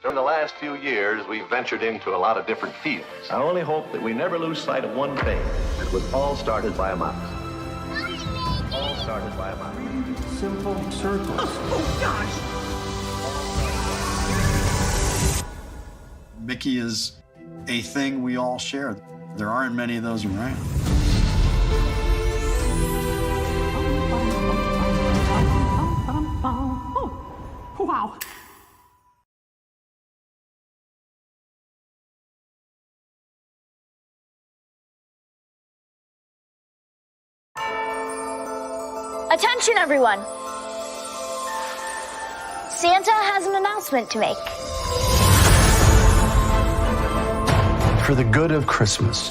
In the last few years, we've ventured into a lot of different fields. I only hope that we never lose sight of one thing. It was all started by a mouse. All started by a mouse. Simple circles. Oh, gosh! Mickey is a thing we all share. There aren't many of those around. Oh, wow. Attention, everyone. Santa has an announcement to make. For the good of Christmas,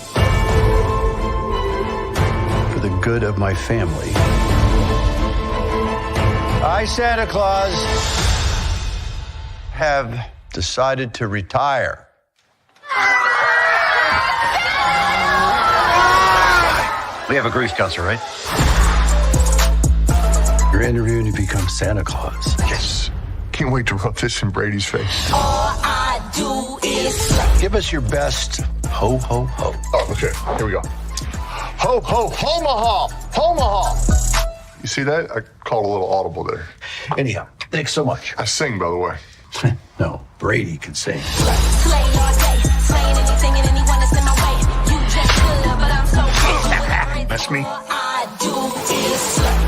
for the good of my family, I, Santa Claus, have decided to retire. We have a grief counselor, right? You're interviewing to become Santa Claus. Yes. Can't wait to rub this in Brady's face. All I do is slay. Give us your best ho, ho, ho. Oh, okay. Here we go. Ho, ho, homaha! Homaha! You see that? I called a little audible there. Anyhow, thanks so much. I sing, by the way. No, Brady can sing. Slay all day, slaying anything and anyone that's in my way. You just good, but I'm so cool. That's me. All I do is slay.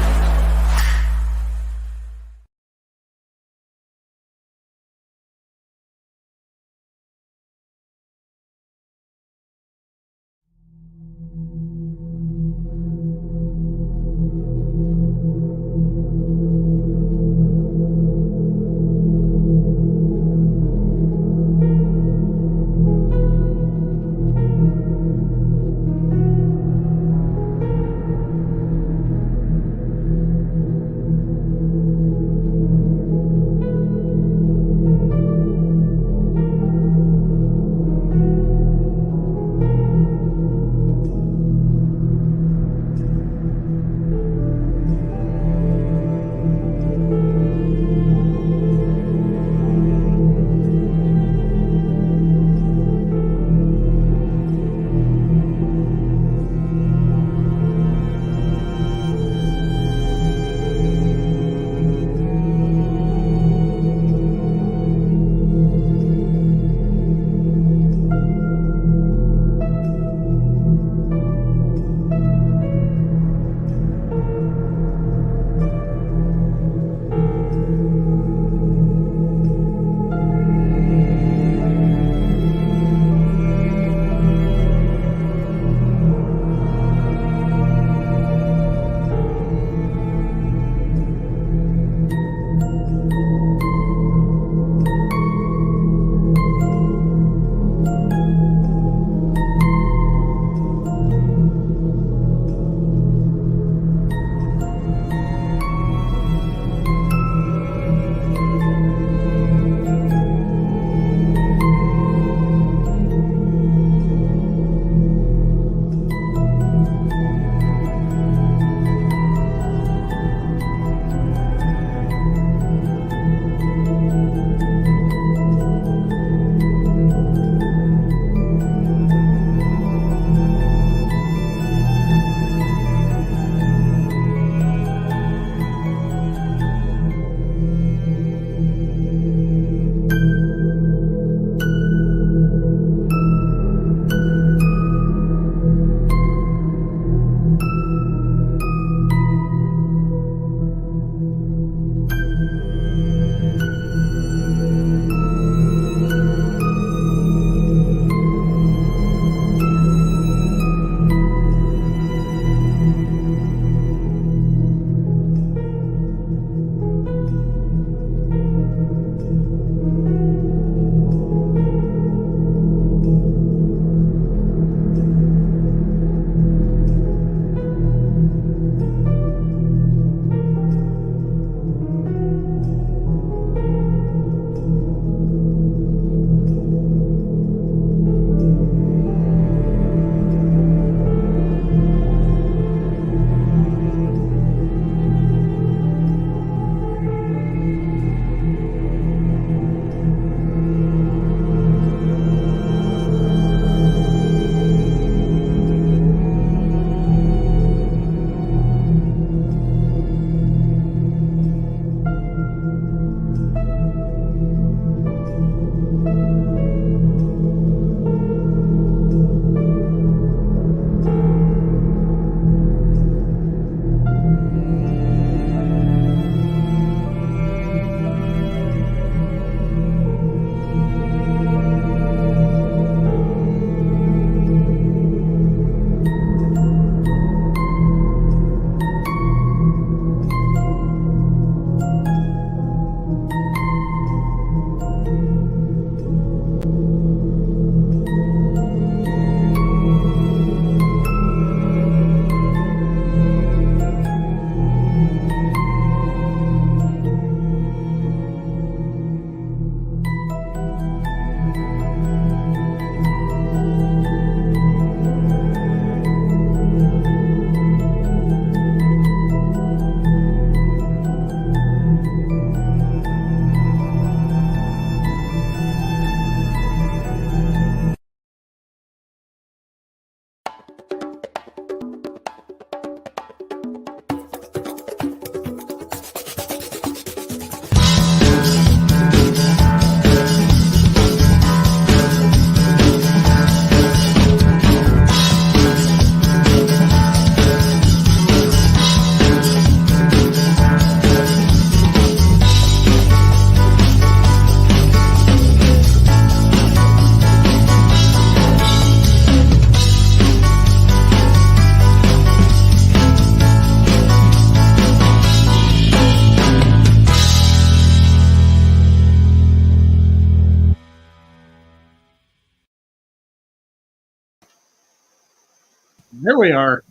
There we are.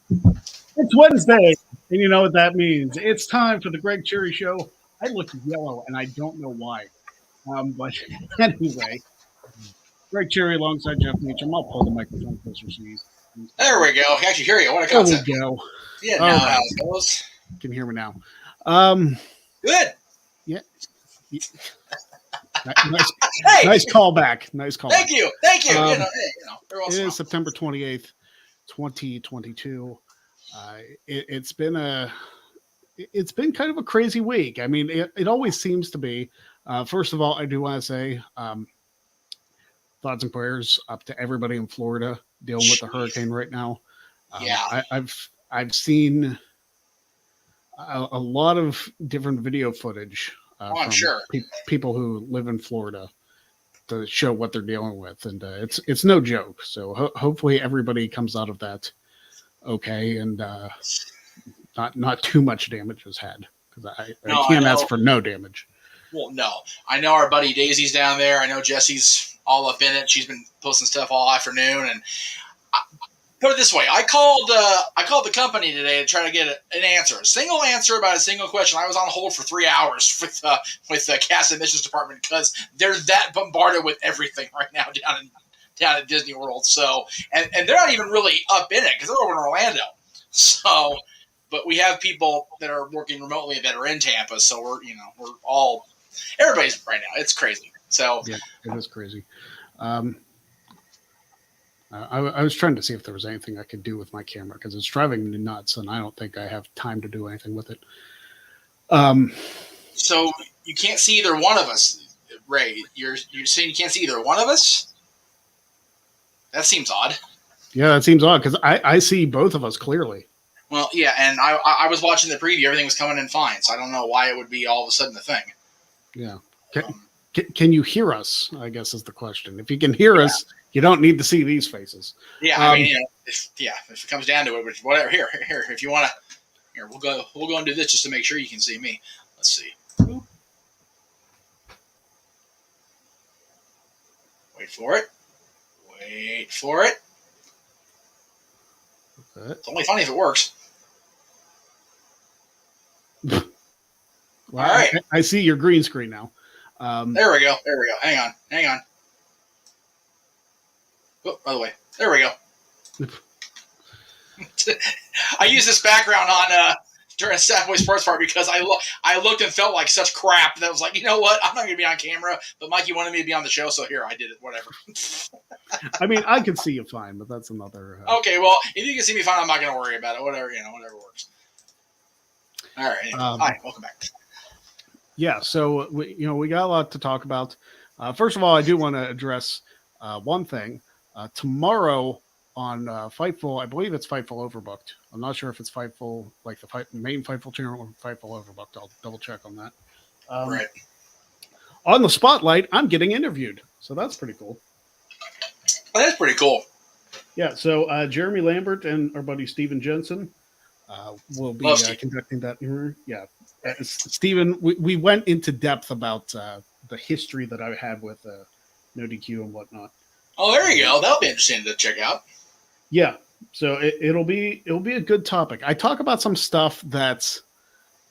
It's Wednesday, and you know what that means. It's time for the Greg Cherry Show. I look yellow, and I don't know why. But anyway, Greg Cherry alongside Jeff Meacham. I'll pull the microphone closer so you. There we go. I can actually hear you. What a There we concept. go. Yeah, All now right. how it goes. Can you hear me now? Good. Yeah. Nice, Hey, nice callback. Nice callback. thank you. Thank you. Um, Very well It smart. is September 28th, 2022. It's been kind of a crazy week. I mean, it always seems to be. First of all, I do want to say thoughts and prayers up to everybody in Florida dealing with the hurricane right now. Yeah. I've seen a lot of different video footage I'm from sure. people who live in Florida to show what they're dealing with, and it's no joke. So hopefully everybody comes out of that okay, and not too much damage is had, because I can't ask for no damage. Well, no. I know our buddy Daisy's down there. I know Jesse's all up in it. She's been posting stuff all afternoon. And put it this way, I called the company today to try to get an answer, a single answer about a single question. I was on hold for 3 hours with the Cass Admissions Department because they're that bombarded with everything right now down at Disney World. So, and they're not even really up in it because they're over in Orlando. So, but we have people that are working remotely that are in Tampa. So we're all, everybody's right now. It's crazy. So Yeah, it is crazy. I was trying to see if there was anything I could do with my camera because it's driving me nuts, and I don't think I have time to do anything with it. So you can't see either one of us, Ray. You're saying you can't see either one of us? That seems odd. Yeah, that seems odd because I see both of us clearly. Well, yeah, and I was watching the preview. Everything was coming in fine, so I don't know why it would be all of a sudden a thing. Yeah. Can you hear us? I guess is the question. If you can hear us, you don't need to see these faces. Yeah, I mean, if it comes down to it, which whatever. Here, if you want to, here we'll go and do this just to make sure you can see me. Let's see. Wait for it. Okay. It's only funny if it works. Well, All right. I see your green screen now. There we go. Hang on. Oh, by the way, there we go. I use this background on during Safeway Sports Park because I looked and felt like such crap that I was like, you know what? I'm not going to be on camera, but Mikey wanted me to be on the show, so here I did it. Whatever. I mean, I can see you fine, but that's another. Okay, well, if you can see me fine, I'm not going to worry about it. Whatever works. All right. Anyway. Hi, welcome back. Yeah, so we got a lot to talk about. First of all, I do want to address one thing. Tomorrow on Fightful, I believe it's Fightful Overbooked. I'm not sure if it's Fightful, like the main Fightful channel, or Fightful Overbooked. I'll double check on that. Right. On the spotlight, I'm getting interviewed, so that's pretty cool. Well, that's pretty cool. Yeah, so Jeremy Lambert and our buddy Steven Jensen will be conducting that interview. Yeah. Steven, we went into depth about the history that I had with No DQ and whatnot. Oh, there you go. That'll be interesting to check out. Yeah, so it'll be a good topic. I talk about some stuff that's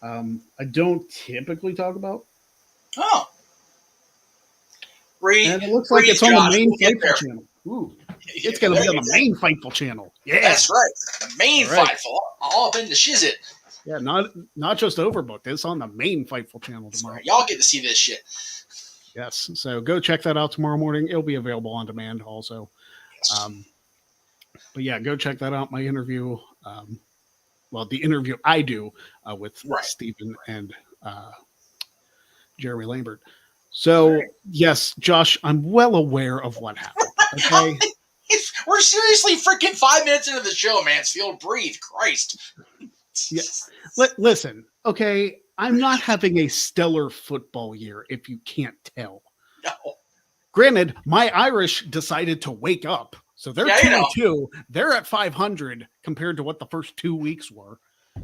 I don't typically talk about. Oh, and it looks like it's on the main Fightful channel. Ooh, it's going to be on the main Fightful channel. Yeah, that's right. The main Fightful, all up in the shizit. Yeah, not just Overbooked. It's on the main Fightful channel tomorrow. Y'all get to see this shit. Yes, so go check that out tomorrow morning. It'll be available on demand also. Yes. But yeah, go check that out. My interview, the interview I do with Stephen and Jeremy Lambert. So yes, Josh, I'm well aware of what happened. Okay, we're seriously freaking 5 minutes into the show, Mansfield. Breathe, Christ. Yeah. Listen, okay, I'm not having a stellar football year, if you can't tell. No. Granted, my Irish decided to wake up. So they're 2-2. They're at 500 compared to what the first 2 weeks were.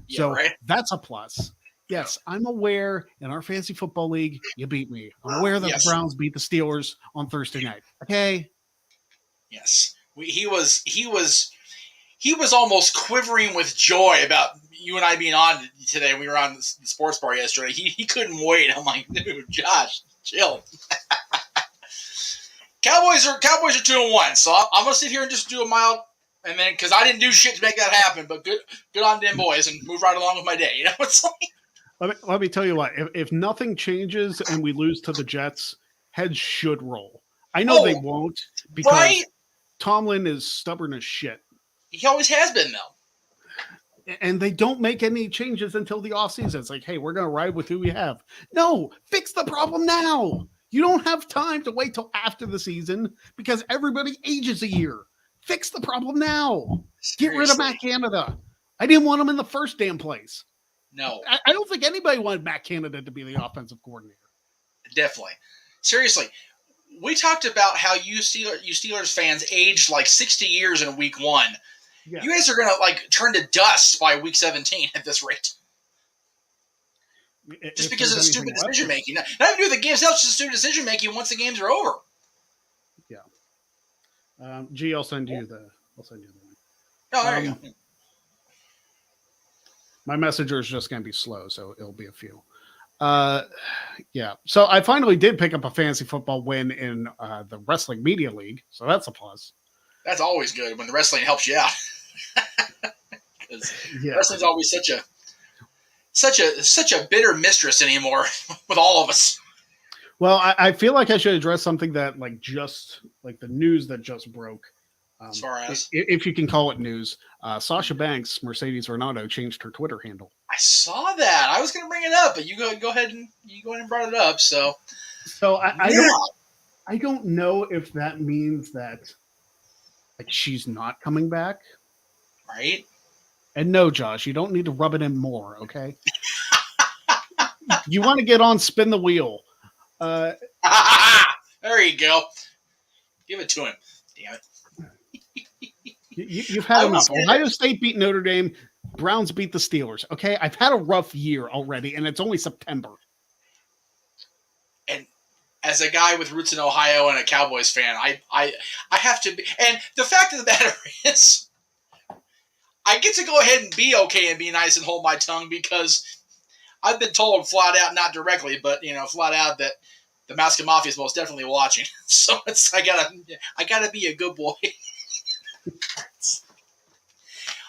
Yeah, so right? that's a plus. Yes, I'm aware in our fantasy football league, you beat me. I'm aware that the Browns beat the Steelers on Thursday night. Okay? Yes. He was he was almost quivering with joy about you and I being on today. We were on the sports bar yesterday. He couldn't wait. I'm like, dude, Josh, chill. Cowboys are 2-1, so I'm gonna sit here and just do a mild, and then because I didn't do shit to make that happen, but good on them boys, and move right along with my day. You know, it's like Let me tell you what. If nothing changes and we lose to the Jets, heads should roll. I know they won't because right? Tomlin is stubborn as shit. He always has been, though. And they don't make any changes until the offseason. It's like, hey, we're going to ride with who we have. No, fix the problem now. You don't have time to wait till after the season because everybody ages a year. Fix the problem now. Get rid of Matt Canada. I didn't want him in the first damn place. No. I don't think anybody wanted Matt Canada to be the offensive coordinator. Definitely. Seriously. We talked about how you Steelers fans aged like 60 years in week 1. Yeah. You guys are going to like turn to dust by week 17 at this rate. Just because of the stupid decision making. Not even do the games, it's just stupid decision making once the games are over. Yeah. G, I'll send you the link. Oh, there you go. My messenger is just going to be slow, so it'll be a few. Yeah. So I finally did pick up a fantasy football win in the Wrestling Media League, so that's a plus. That's always good when the wrestling helps you out. Wrestling's always such a bitter mistress anymore with all of us. Well, I feel like I should address something that just the news that just broke. As far as if you can call it news, Sasha Banks, Mercedes Renato, changed her Twitter handle. I saw that. I was going to bring it up, but you go ahead and brought it up. So I don't know if that means that she's not coming back, right? And no, Josh, you don't need to rub it in more, okay? You want to get on, spin the wheel. There you go. Give it to him. Damn it. You've had enough. Ohio State beat Notre Dame. Browns beat the Steelers. Okay, I've had a rough year already, and it's only September. And as a guy with roots in Ohio and a Cowboys fan, I have to be. And the fact of the matter is, I get to go ahead and be okay and be nice and hold my tongue because I've been told flat out, not directly, but flat out that the Mascot Mafia is most definitely watching. So I gotta be a good boy.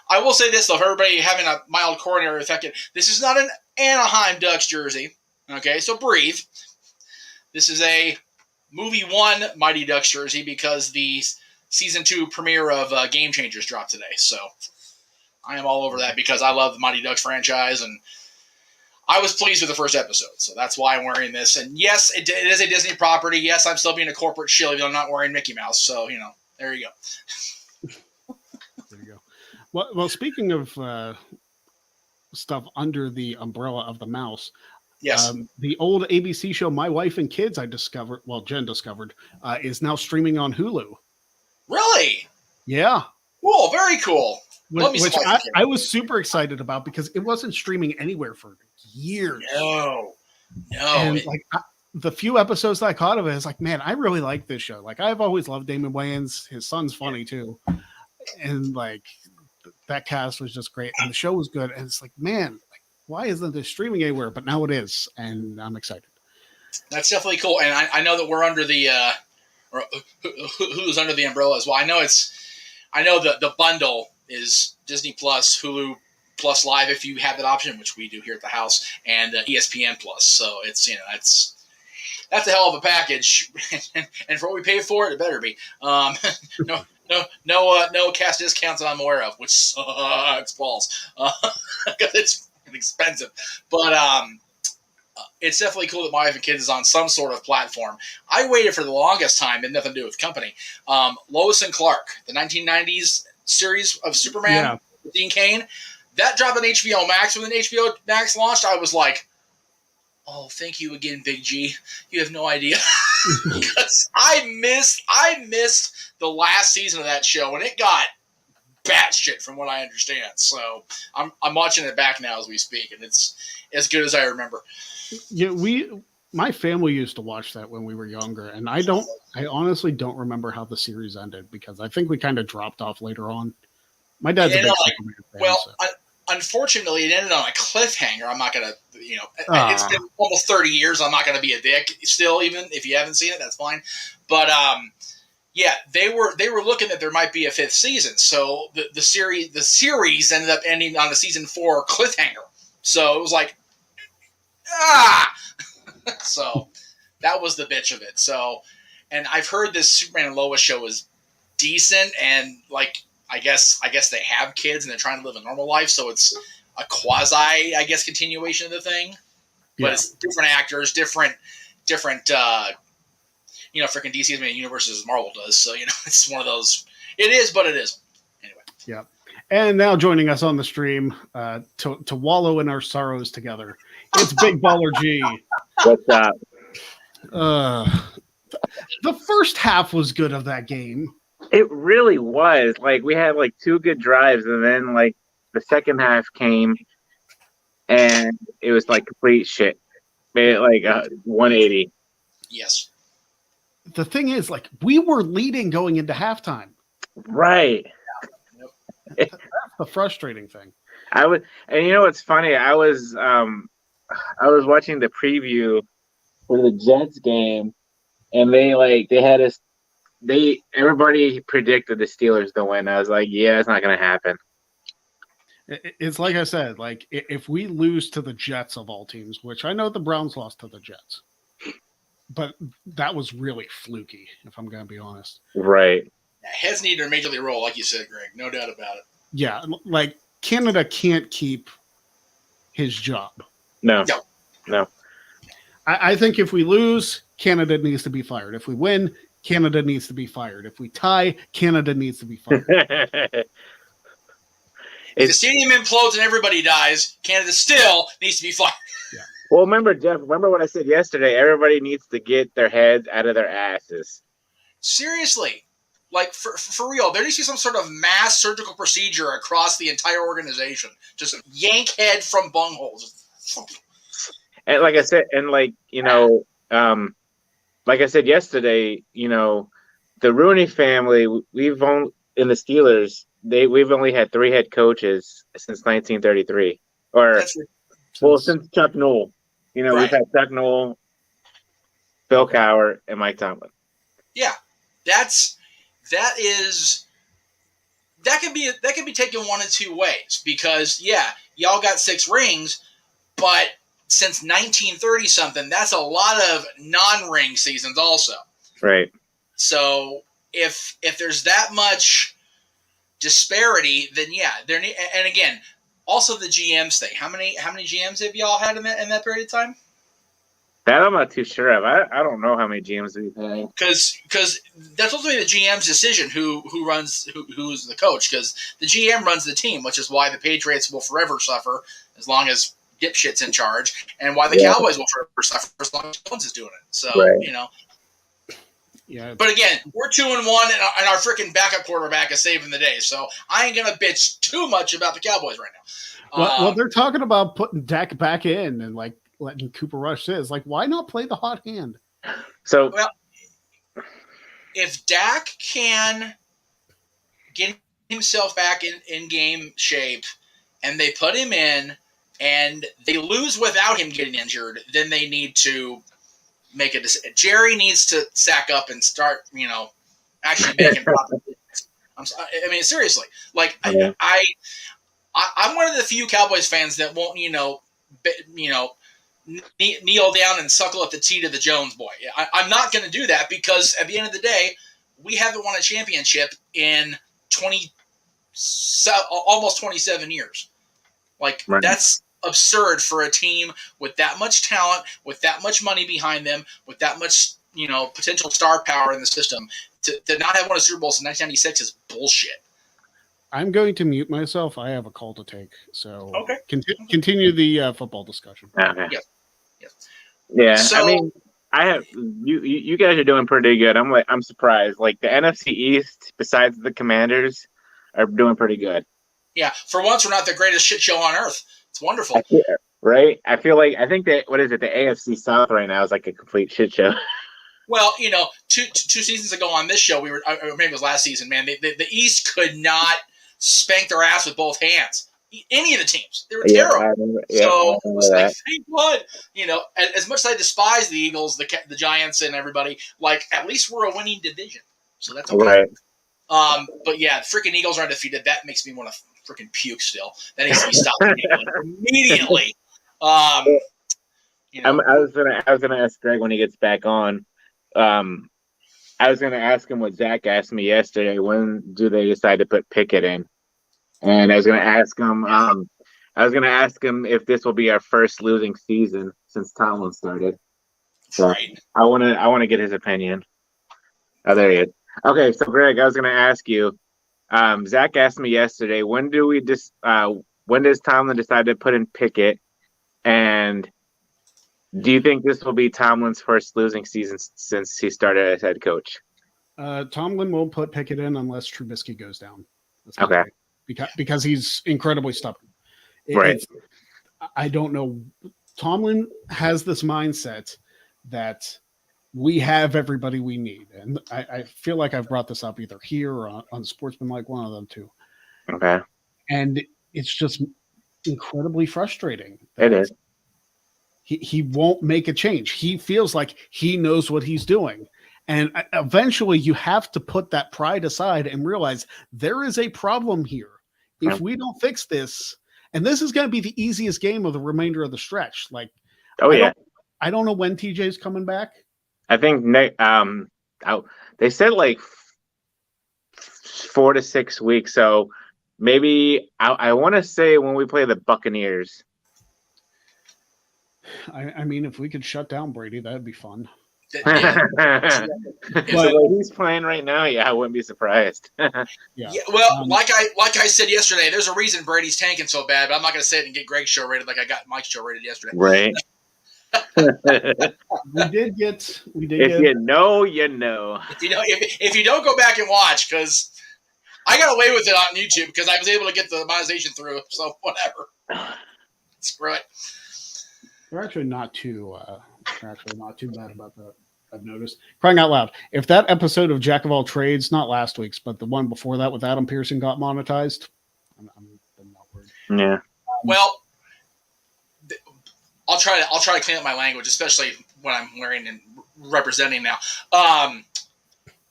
I will say this though, for everybody having a mild coronary effect, this is not an Anaheim Ducks jersey. Okay, so breathe. This is a Movie 1 Mighty Ducks jersey because the season 2 premiere of Game Changers dropped today. So I am all over that because I love the Mighty Ducks franchise and I was pleased with the first episode. So that's why I'm wearing this. And yes, it is a Disney property. Yes, I'm still being a corporate shill even though I'm not wearing Mickey Mouse. So, there you go. There you go. Well, speaking of stuff under the umbrella of the mouse, yes, the old ABC show My Wife and Kids Jen discovered, is now streaming on Hulu. Really? Yeah. Cool. Very cool. Which I was super excited about because it wasn't streaming anywhere for years. No. And the few episodes that I caught of it, it's like, man, I really like this show. I've always loved Damon Wayans. His son's funny too. And that cast was just great. And the show was good. And it's like, man, why isn't this streaming anywhere? But now it is. And I'm excited. That's definitely cool. And I know that we're under the, Hulu's under the umbrella as well. I know the bundle is Disney Plus, Hulu Plus Live if you have that option, which we do here at the house, and ESPN Plus. So it's that's a hell of a package, and for what we pay for it, it better be. No cash discounts that I'm aware of, which sucks balls because it's expensive. But it's definitely cool that My Wife and Kids is on some sort of platform. I waited for the longest time, and nothing to do with the company. Lois and Clark, the 1990s series of Superman with Dean Cain, that dropped on HBO Max. When HBO Max launched, I was like, oh, thank you again, Big G. You have no idea. Because I missed the last season of that show, and it got batshit from what I understand. So I'm watching it back now as we speak, and it's as good as I remember. Yeah, my family used to watch that when we were younger, and I honestly don't remember how the series ended because I think we kind of dropped off later on. My dad's a You big know, Superman fan. Well, so. unfortunately, it ended on a cliffhanger. I'm not gonna, it's Ah. been almost 30 years. I'm not gonna be a dick. Still, even if you haven't seen it, that's fine. But yeah, they were looking that there might be a 5th season. So the series ended up ending on a season 4 cliffhanger. So it was like, so that was the bitch of it. So, and I've heard this Superman and Lois show is decent, and like I guess they have kids and they're trying to live a normal life, so it's a quasi, I guess, continuation of the thing. But it's different actors, different freaking DC has many universes as Marvel does. So, it's one of those. It is, but it isn't. Anyway. Yeah. And now joining us on the stream to wallow in our sorrows together, it's Big Baller G. What's up? The first half was good of that game. It really was. Like, we had like 2 good drives, and then like the second half came, and it was like complete shit. Made it like 180. Yes. The thing is, like, we were leading going into halftime. Right. That's the frustrating thing. And you know what's funny? I was watching the preview for the Jets game, and everybody predicted the Steelers to win. I was like, yeah, it's not going to happen. It's like I said, like, if we lose to the Jets of all teams, which I know the Browns lost to the Jets, but that was really fluky, if I'm going to be honest. Right. Heads need their major league role, like you said, Greg. No doubt about it. Yeah, like, Canada can't keep his job. No. I think if we lose, Canada needs to be fired. If we win, Canada needs to be fired. If we tie, Canada needs to be fired. If the stadium implodes and everybody dies, Canada still needs to be fired. Yeah. Well, remember, Jeff, what I said yesterday? Everybody needs to get their heads out of their asses. Seriously. Like, for real, there needs to be some sort of mass surgical procedure across the entire organization. Just yank head from bungholes. And like I said, like I said yesterday, the Rooney family, we've only, in the Steelers, we've only had 3 head coaches since 1933. Since Chuck Noll. Right. We've had Chuck Noll, Bill Cowher, and Mike Tomlin. Yeah. That can be taken one of 2 ways, because y'all got 6 rings, but since 1930 something, that's a lot of non-ring seasons also. Right. So if there's that much disparity, then and again, also the GMs thing. How many GMs have y'all had in that period of time? That I'm not too sure of. I don't know how many GMs we've had. Because that's ultimately the GM's decision who's the coach. Because the GM runs the team, which is why the Patriots will forever suffer as long as dipshit's in charge, and why the Cowboys will forever suffer as long as Jones is doing it. So Yeah. But again, we're 2-1, and our freaking backup quarterback is saving the day. So I ain't gonna bitch too much about the Cowboys right now. Well, they're talking about putting Dak back in and like letting Cooper Rush sit. Like, why not play the hot hand? So, if Dak can get himself back in game shape, and they put him in, and they lose without him getting injured, then they need to make a decision. Jerry needs to sack up and start, actually making proper decisions. I mean, seriously. Like, I'm one of the few Cowboys fans that won't, kneel down and suckle at the teat of the Jones boy. I'm not going to do that, because at the end of the day, we haven't won a championship in almost 27 years. Like, that's absurd for a team with that much talent, with that much money behind them, with that much, potential star power in the system. To not have won a Super Bowl since 1996 is bullshit. I'm going to mute myself. I have a call to take. So okay. Continue the football discussion. Okay. Yes. Yeah. So, I mean, I have you guys are doing pretty good. I'm surprised. Like, the NFC East, besides the Commanders, are doing pretty good. Yeah. For once, we're not the greatest shit show on earth. It's wonderful. Right? I think that, what is it, the AFC South right now is like a complete shit show. Well, two seasons ago on this show, or maybe it was last season, man, the East could not spanked their ass with both hands. Any of the teams, they were terrible. So it was like, thank God, as much as I despise the Eagles, the Giants, and everybody, like at least we're a winning division, so that's okay. Right. But yeah, the freaking Eagles are undefeated. That makes me want to freaking puke. Still, that needs to be stopped immediately. I was gonna ask Greg when he gets back on. I was gonna ask him what Zach asked me yesterday. When do they decide to put Pickett in? And I was gonna ask him. If this will be our first losing season since Tomlin started. So right. I wanna get his opinion. Oh, there he is. Okay, so Greg, I was gonna ask you. Zach asked me yesterday. When does Tomlin decide to put in Pickett? And do you think this will be Tomlin's first losing season since he started as head coach? Tomlin will put Pickett in unless Trubisky goes down. Okay. Because he's incredibly stubborn. Right. I don't know. Tomlin has this mindset that we have everybody we need. And I feel like I've brought this up either here or on Sportsmanlike, one of them too. Okay. And it's just incredibly frustrating. It is. He won't make a change. He feels like he knows what he's doing. And eventually you have to put that pride aside and realize there is a problem here. If we don't fix this, and this is going to be the easiest game of the remainder of the stretch. Like, I don't know when TJ's coming back. I think they said like 4 to 6 weeks. So maybe I want to say when we play the Buccaneers. I mean, if we could shut down Brady, that'd be fun. Yeah. But the way he's playing right now, I wouldn't be surprised. Well, like I said yesterday, there's a reason Brady's tanking so bad, but I'm not going to say it and get Greg's show rated like I got Mike's show rated yesterday. Right. We did get. You know. If you don't go back and watch, because I got away with it on YouTube because I was able to get the monetization through. So whatever. Screw it. They're actually not too bad about that. I've noticed. Crying out loud. If that episode of Jack of All Trades, not last week's, but the one before that with Adam Pearson got monetized, I'm not worried. Yeah. Well, I'll try to clean up my language, especially when I'm wearing and representing now.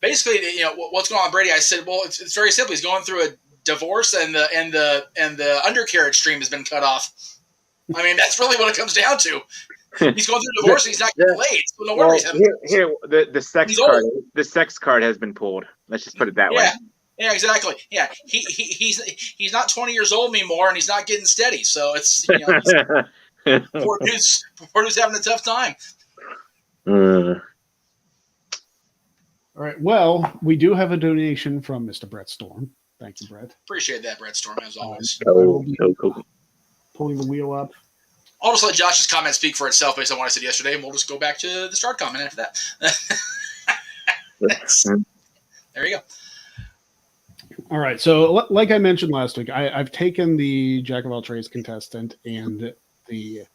Basically, what's going on with Brady? I said, well, it's very simple. He's going through a divorce, and the undercarriage stream has been cut off. I mean, that's really what it comes down to. He's going through a divorce, and he's not getting laid. So no worries. Here, the sex card. The sex card has been pulled. Let's just put it that way. Yeah, exactly. Yeah, he's not 20 years old anymore, and he's not getting steady. So it's poor dude's having a tough time. All right. Well, we do have a donation from Mr. Brett Storm. Thank you, Brett. Appreciate that, Brett Storm, as always. Cool. Pulling the wheel up. I'll just let Josh's comment speak for itself based on what I said yesterday, and we'll just go back to the start comment after that. There you go. All right. So, like I mentioned last week, I've taken the Jack of All Trades contestant and the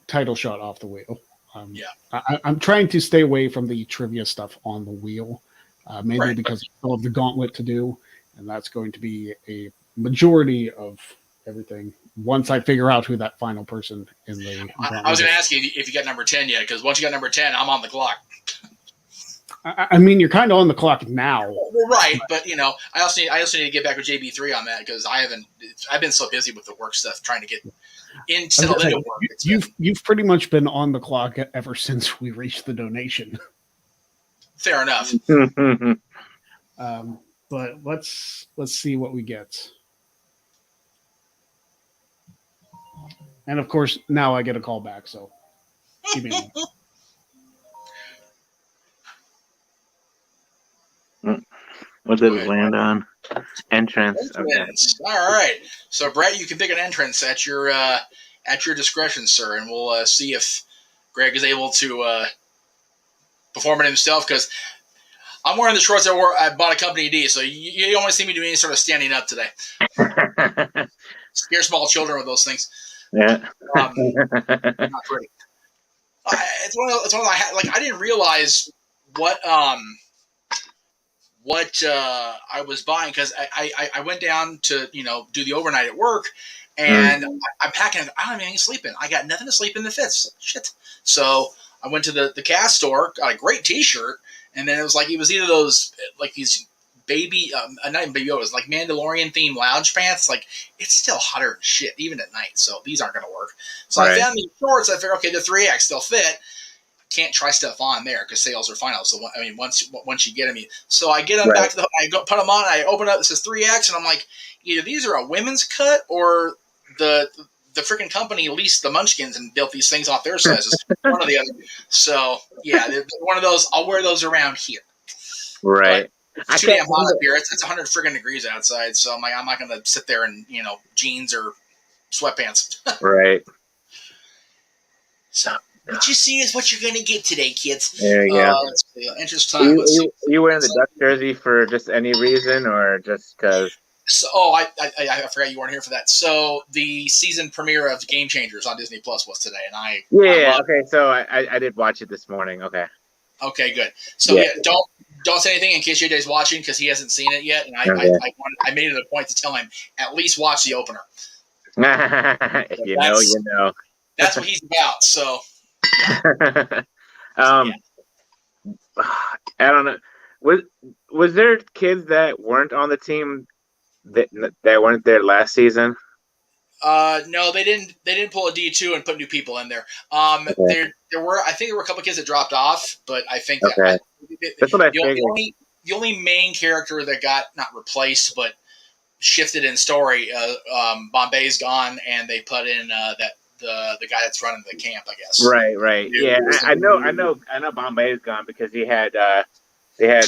title shot off the wheel. I'm trying to stay away from the trivia stuff on the wheel, mainly because I still have the gauntlet to do, and that's going to be a majority of everything once I figure out who that final person in the I was going to ask you if you got number 10 yet, because once you got number 10, I'm on the clock. I mean, you're kind of on the clock now. Well, right, but I also need to get back with JB3 on that because I've been so busy with the work stuff trying to get into work. You've pretty much been on the clock ever since we reached the donation. Fair enough. But let's see what we get. And of course, now I get a call back. So give me a moment. What did it land on? Entrance. Okay. All right. So, Brett, you can pick an entrance at your discretion, sir, and we'll see if Greg is able to perform it himself. Because I'm wearing the shorts I bought a company D, so you don't want to see me do any sort of standing up today. Scare small children with those things. Yeah. Not great. It's one of the, I didn't realize what what I was buying, because I went down to do the overnight at work, and I'm packing. I don't have anything to sleep in. I got nothing to sleep in that fits. Shit. So I went to the cast store, got a great T-shirt, and then it was either those like these baby, not even baby, it was like Mandalorian themed lounge pants. Like, it's still hotter than shit even at night, so these aren't going to work. So I found these shorts. I figured, okay, the 3X, they'll fit. Can't try stuff on there because sales are final. So I mean, once you get them, so I get them back to I go put them on. I open up. It says 3X, and I'm like, either these are a women's cut or the freaking company leased the Munchkins and built these things off their sizes. One or the other. So yeah, they're one of those. I'll wear those around here. Right. But it's too damn hot up here. It's 100 friggin' degrees outside. So I'm like, I'm not going to sit there in jeans or sweatpants. Right. So. What you see is what you're going to get today, kids. There you go. Interest time. You wearing the Duck jersey for just any reason, or just because? So, I forgot you weren't here for that. So the season premiere of Game Changers on Disney Plus was today, and I okay. So I did watch it this morning. Okay. Okay, good. So don't say anything in case JJ's watching because he hasn't seen it yet, and I made it a point to tell him at least watch the opener. If you know. That's what he's about. So. I don't know. Was there kids that weren't on the team that weren't there last season? No, they didn't pull a D2 and put new people in there. There were a couple of kids that dropped off, but I think that that's what I figured. The only main character that got not replaced but shifted in story, Bombay's gone, and they put in the guy that's running the camp, I guess. Right. Yeah, I know Bombay's gone because they had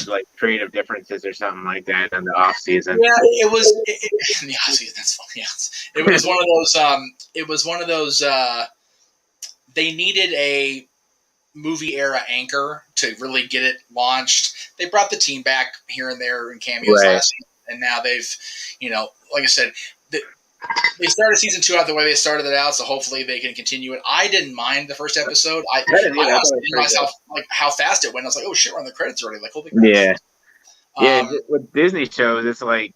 like creative differences or something like that in the off season. Yeah, it was in the off season. That's funny. Yes. It was one of those. It was one of those. They needed a movie era anchor to really get it launched. They brought the team back here and there in cameos last season, and now they've, like I said. They started season 2 out the way they started it out, so hopefully they can continue it. I didn't mind the first episode. I asked myself like how fast it went. I was like, oh shit, we're on the credits already. Like, holy crap. Yeah. With Disney shows, it's like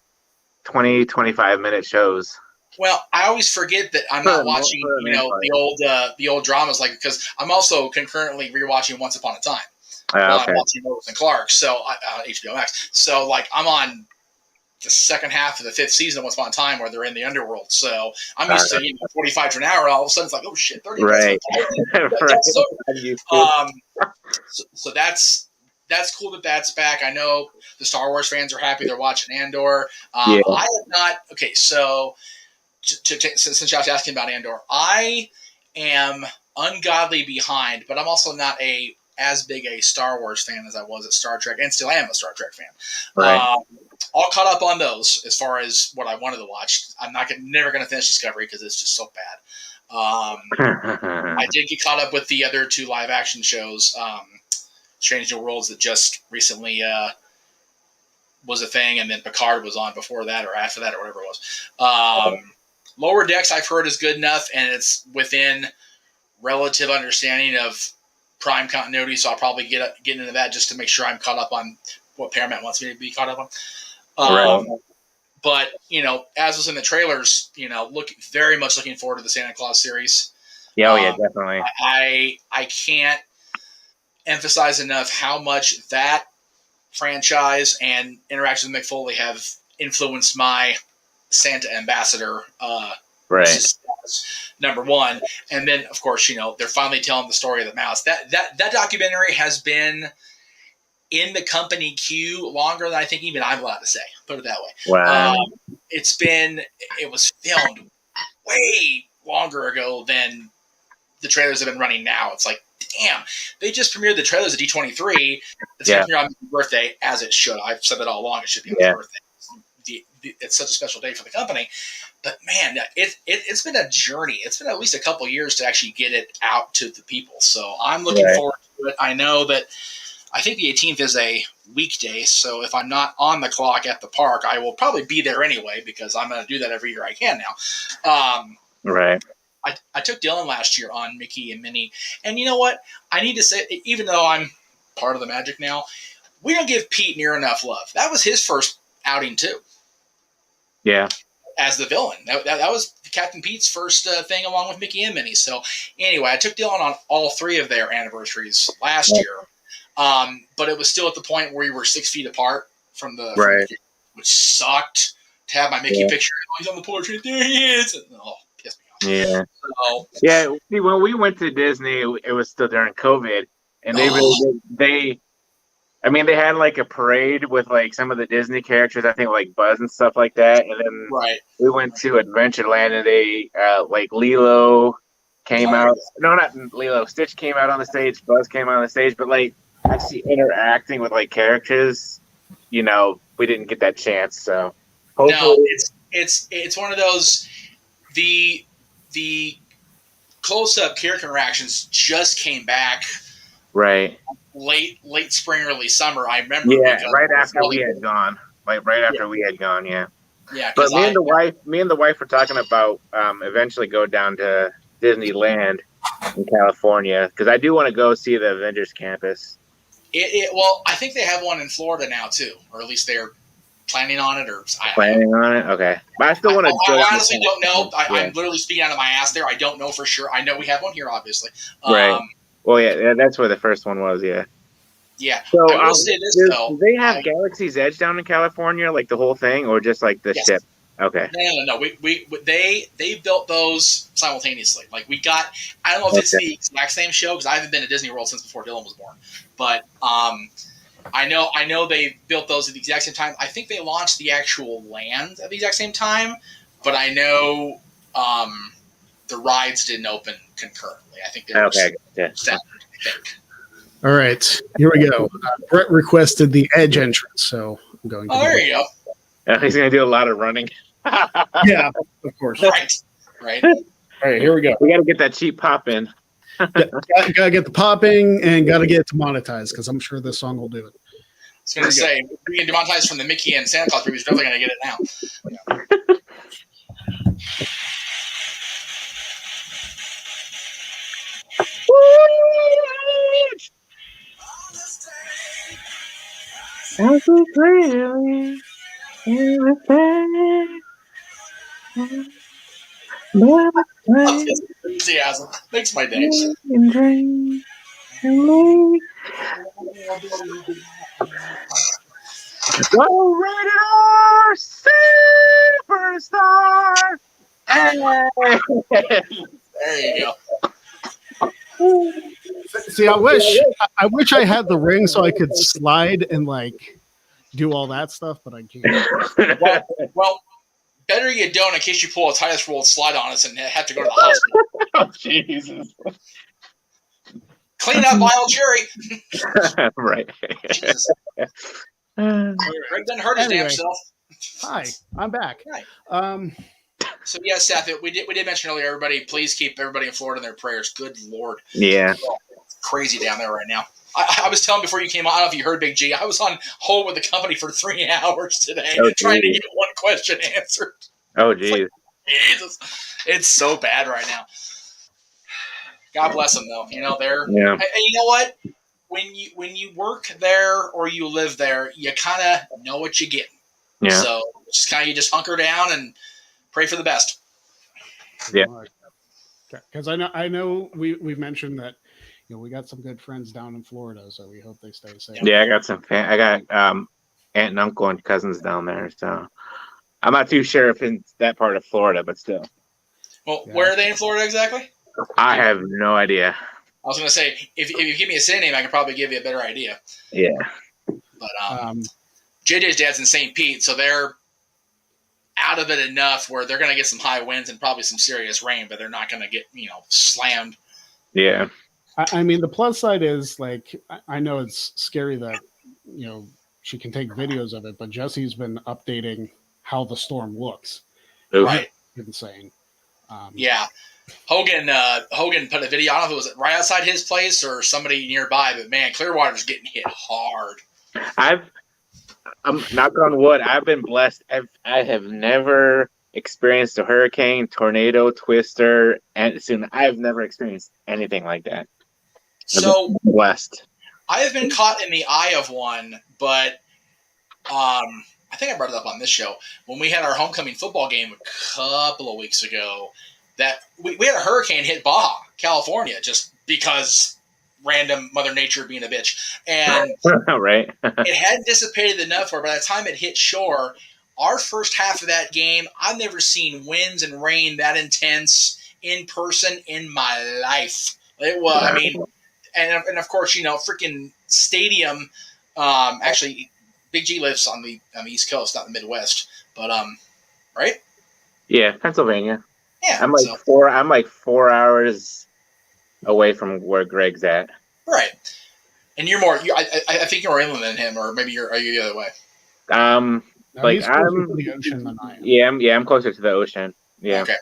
20, 25-minute shows. Well, I always forget that I'm not watching, the old dramas, like because I'm also concurrently rewatching Once Upon a Time. While I'm watching Lois and Clark, so HBO Max. So like I'm on the second half of the 5th season of Once Upon a Time where they're in the underworld. So I'm used to 45 to an hour. All of a sudden it's like, oh shit, 30 minutes. So that's cool that's back. I know the Star Wars fans are happy they're watching Andor. I have not. Okay, so since Josh asking about Andor, I am ungodly behind, but I'm also not as big a Star Wars fan as I was at Star Trek, and still am a Star Trek fan. Right. All caught up on those as far as what I wanted to watch. I'm never going to finish Discovery because it's just so bad. I did get caught up with the other 2 live action shows, Strange New Worlds that just recently was a thing, and then Picard was on before that or after that or whatever it was. Lower Decks I've heard is good enough, and it's within relative understanding of Prime continuity, so I'll probably get into that just to make sure I'm caught up on what Paramount wants me to be caught up on. But as was in the trailers, very much looking forward to the Santa Claus series. Yeah, definitely. I can't emphasize enough how much that franchise and interactions with Mick Foley have influenced my Santa ambassador. Number one, and then of course they're finally telling the story of the mouse. That documentary has been in the company queue longer than I think even I'm allowed to say. Put it that way. Wow. It was filmed way longer ago than the trailers have been running now. It's like, damn, they just premiered the trailers at D23. It's going to premiere on my birthday, as it should. I've said that all along. It should be on my birthday. It's such a special day for the company. But man, it's been a journey. It's been at least a couple years to actually get it out to the people. So I'm looking forward to it. I know that I think the 18th is a weekday, so if I'm not on the clock at the park, I will probably be there anyway because I'm going to do that every year I can now. Right. I took Dylan last year on Mickey and Minnie, and you know what? I need to say, even though I'm part of the Magic now, we don't give Pete near enough love. That was his first outing too, Yeah. as the villain. That was Captain Pete's first thing, along with Mickey and Minnie. So anyway, I took Dylan on all 3 of their anniversaries last year, but it was still at the point where we were 6 feet apart from the Right. which sucked to have my Mickey picture. Oh, he's on the porch. There he is. Oh, pissed me off. Yeah. So, Yeah. See, when we went to Disney, it was still during COVID, and they really did, they had like a parade with like some of the Disney characters, I think like Buzz and stuff like that. And then we went to Adventureland, and they like Lilo came out. No, not Lilo. Stitch came out on the stage. Buzz came out on the stage. But like actually interacting with like characters, we didn't get that chance. So hopefully, no, it's one of those the close-up character interactions just came back. Right. Late spring, early summer. I remember. Yeah, right after we had gone. Like right after we had gone. Yeah. Yeah. But me and the wife were talking about eventually go down to Disneyland in California, because I do want to go see the Avengers campus. Well, I think they have one in Florida now too, or at least they're planning on it. Planning on it? Okay. But I still want to. I honestly don't know. I'm literally speaking out of my ass there. I don't know for sure. I know we have one here, obviously. Right. Well, yeah, that's where the first one was. Yeah. Yeah. So I will say this though. Do they have Galaxy's Edge down in California, like the whole thing, or just like the ship? Okay. No. They built those simultaneously. Like we got. I don't know if it's the exact same show, because I haven't been to Disney World since before Dylan was born. But I know they built those at the exact same time. I think they launched the actual land at the exact same time, but I know the rides didn't open concurrently. I think they were separate, I think. All right, here we go. Brett requested the Edge entrance, so I'm going to. Oh, there you go. He's going to do a lot of running. Yeah, of course. Right. All right, here we go. We got to get that cheap pop in. Gotta get the popping and gotta get it to monetize, because I'm sure this song will do it. I was going to say, we can demonetize from the Mickey and Santa Claus movies. We're definitely going to get it now. Enthusiasm makes my days. Rated R Superstar. There you go. See, I wish I had the ring so I could slide and like do all that stuff, but I can't. Well, better you don't, in case you pull a Titus roll slide on us and have to go to the hospital. Oh, Jesus. Clean up aisle Jerry. Right. Jesus. Greg doesn't hurt his damn self. Hi, I'm back. Hi. So yeah, Seth, we did mention earlier, everybody, please keep everybody in Florida in their prayers. Good Lord. Yeah. It's crazy down there right now. I was telling before you came on, I don't know if you heard Big G, I was on hold with the company for 3 hours today trying to get one question answered. Oh, geez. Like, Jesus. It's so bad right now. God bless them, though. They're and you know what? When you work there or you live there, you kind of know what you're getting. Yeah. So you just hunker down and pray for the best. Yeah. Because I know we've mentioned that we got some good friends down in Florida, so we hope they stay safe. Yeah, I got aunt and uncle and cousins down there, so I'm not too sure if in that part of Florida, but still. Well, where are they in Florida exactly? I have no idea. I was going to say, if you give me a city name, I can probably give you a better idea. Yeah. But JJ's dad's in St. Pete, so they're out of it enough where they're going to get some high winds and probably some serious rain, but they're not going to get, slammed. Yeah. I mean, the plus side is, like, I know it's scary that, she can take videos of it, but Jesse's been updating how the storm looks. Oof. Right. Insane. Yeah. Hogan put a video, I don't know if it was right outside his place or somebody nearby, but man, Clearwater's getting hit hard. I'm knock on wood, I've been blessed. I have never experienced a hurricane, tornado, twister, and soon I've never experienced anything like that. So blessed. I have been caught in the eye of one, but I think I brought it up on this show when we had our homecoming football game a couple of weeks ago. That we had a hurricane hit Baja, California, just because random Mother Nature being a bitch, and right. it hadn't dissipated enough where by the time it hit shore, our first half of that game, I've never seen winds and rain that intense in person in my life. It was, I mean, and of course, freaking stadium. Actually, Big G lives on the East Coast, not the Midwest, but right? Yeah, Pennsylvania. Yeah, I'm like 4 hours away from where Greg's at. Right, and you're more. I think you're more inland than him, or maybe are you the other way? No, Like he's closer I'm to the ocean than I am. I'm closer to the ocean. Yeah. Okay.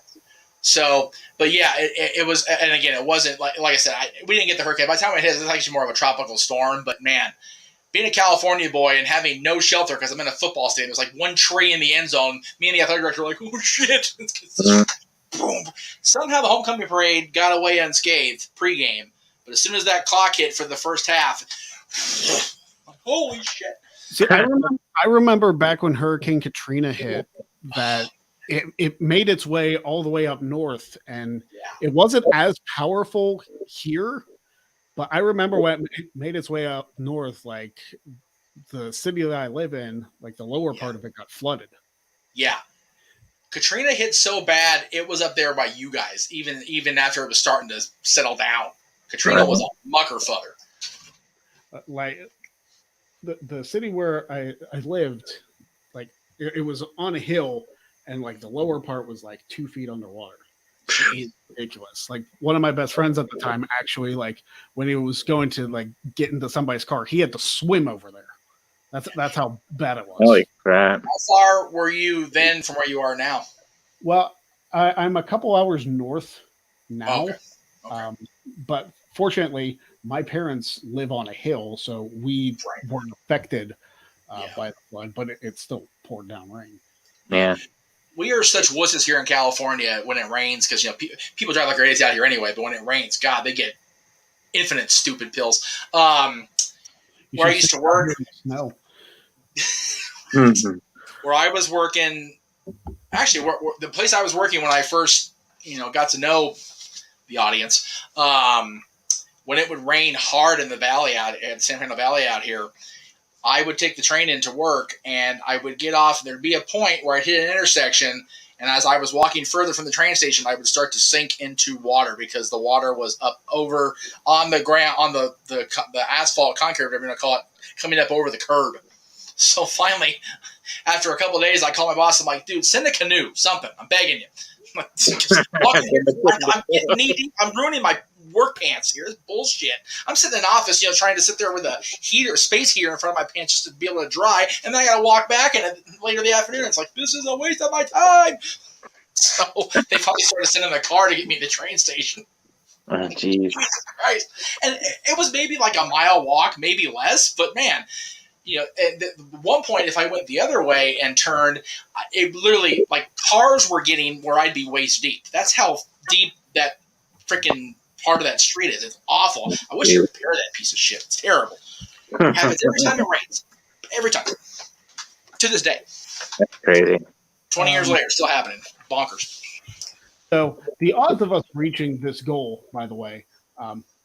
So, but yeah, it was, and again, it wasn't like I said, we didn't get the hurricane. By the time it hit, it was actually more of a tropical storm. But man, being a California boy and having no shelter because I'm in a football stadium, there's like one tree in the end zone. Me and the athletic director were like, "Oh shit!" Boom. Somehow the homecoming parade got away unscathed pregame, but as soon as that clock hit for the first half, holy shit! See, I remember back when Hurricane Katrina hit that it made its way all the way up north, and it wasn't as powerful here, but I remember when it made its way up north, like the city that I live in, like the lower part of it got flooded. Yeah. Katrina hit so bad, it was up there by you guys, even after it was starting to settle down. Katrina was a mucker fudder. Like the city where I lived, like it was on a hill, and like the lower part was like 2 feet underwater. It's ridiculous. Like one of my best friends at the time, actually, like when he was going to like get into somebody's car, he had to swim over there. That's how bad it was. Holy crap! How far were you then from where you are now? Well, I'm a couple hours north now, Okay. But fortunately, my parents live on a hill, so we weren't affected by the flood. But it still poured down rain. Yeah. We are such wusses here in California when it rains because people drive like crazy out here anyway. But when it rains, God, they get infinite stupid pills. Where I used to work, no. where I was working, actually, the place I was working when I first, got to know the audience, when it would rain hard in the valley out at San Fernando Valley out here, I would take the train into work and I would get off. And there'd be a point where I'd hit an intersection, and as I was walking further from the train station, I would start to sink into water because the water was up over on the ground, on the asphalt concrete, whatever you want to call it, coming up over the curb. So finally, after a couple of days, I called my boss. I'm like, dude, send a canoe, something. I'm begging you. I'm getting knee-deep. I'm ruining my work pants here. This bullshit. I'm sitting in an office, trying to sit there with a space heater in front of my pants just to be able to dry, and then I got to walk back, and later in the afternoon, it's like, this is a waste of my time. So they probably started sending a car to get me to the train station. Oh, jeez. Jesus Christ. And it was maybe like a mile walk, maybe less, but man, at one point, if I went the other way and turned, it literally, like, cars were getting where I'd be waist deep. That's how deep that freaking part of that street is. It's awful. I wish you would repair that piece of shit. It's terrible. It happens every time it rains. Every time. To this day. That's crazy. 20 years later, still happening. Bonkers. So the odds of us reaching this goal, by the way,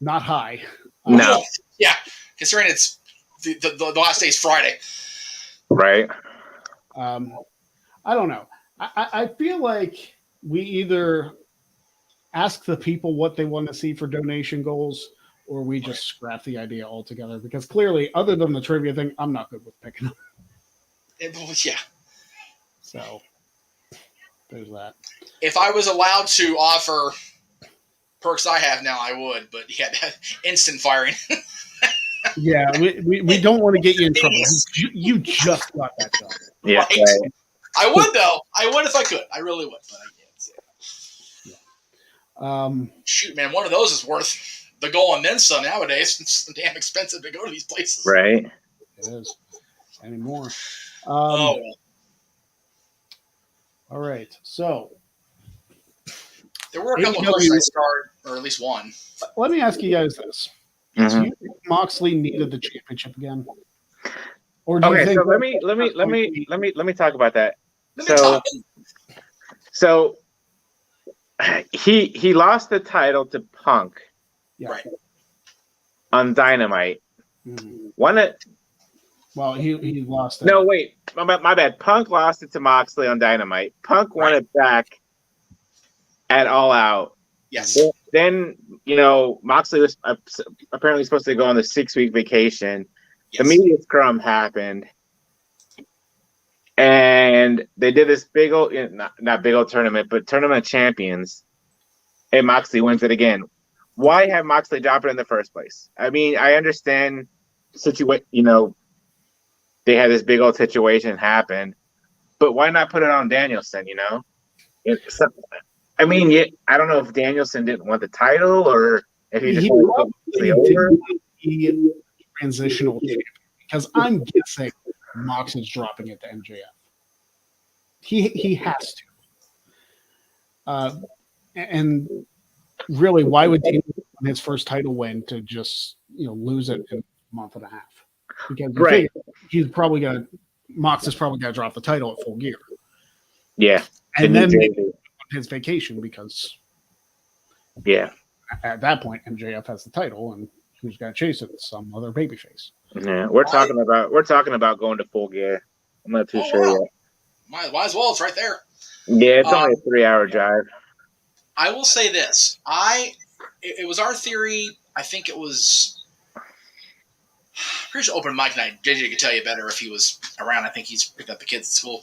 not high. No. Yeah. Considering it's the last day's Friday. Right. I don't know. I feel like we either ask the people what they want to see for donation goals, or we just scrap the idea altogether. Because clearly, other than the trivia thing, I'm not good with picking them. Yeah. So there's that. If I was allowed to offer perks I have now, I would. But yeah, that instant firing. Yeah, we don't want to get you in trouble. You just got that done. Yeah. Right? Right. I would, though. I would if I could. I really would. But I can't. Yeah. Shoot, man, one of those is worth the goal and then some nowadays. It's damn expensive to go to these places. Right. It is. Anymore. Well. All right. So There were a couple of questions I started, or at least one. let me ask you guys this. Do Mhm. you think Moxley needed the championship again? Or do you Okay, think so let me talk about that. Let me talk. So he lost the title to Punk Yeah. Right. on Dynamite. Mhm. Won it. Well, he lost it. No, wait, my bad. Punk lost it to Moxley on Dynamite. Punk won it back at All Out. Yes. Then Moxley was apparently supposed to go on the 6-week vacation. Yes. The media scrum happened, and they did this big old, not big old tournament, but Tournament of Champions, and Moxley wins it again. Why have Moxley drop it in the first place? I mean, I understand they had this big old situation happen, but why not put it on Danielson? I don't know if Danielson didn't want the title or if he just wanted to put Moxley over. He transitional champion, because I'm guessing Mox is dropping it to MJF. He has to. And really, why would Daniel on his first title win to just lose it in a month and a half? Because Right. he's probably gonna Mox is probably gonna drop the title at Full Gear. Yeah. And then New maybe Jersey. on his vacation, because Yeah. at that point MJF has the title and who's gonna chase it? Some other babyface. Yeah. We're talking about going to Full Gear. I'm not too sure wow. yet. Might as well. It's right there. Yeah, it's only a 3-hour drive. I will say this. It was our theory. I think it was pretty sure open mic night. JJ could tell you better if he was around. I think he's picked up the kids at school.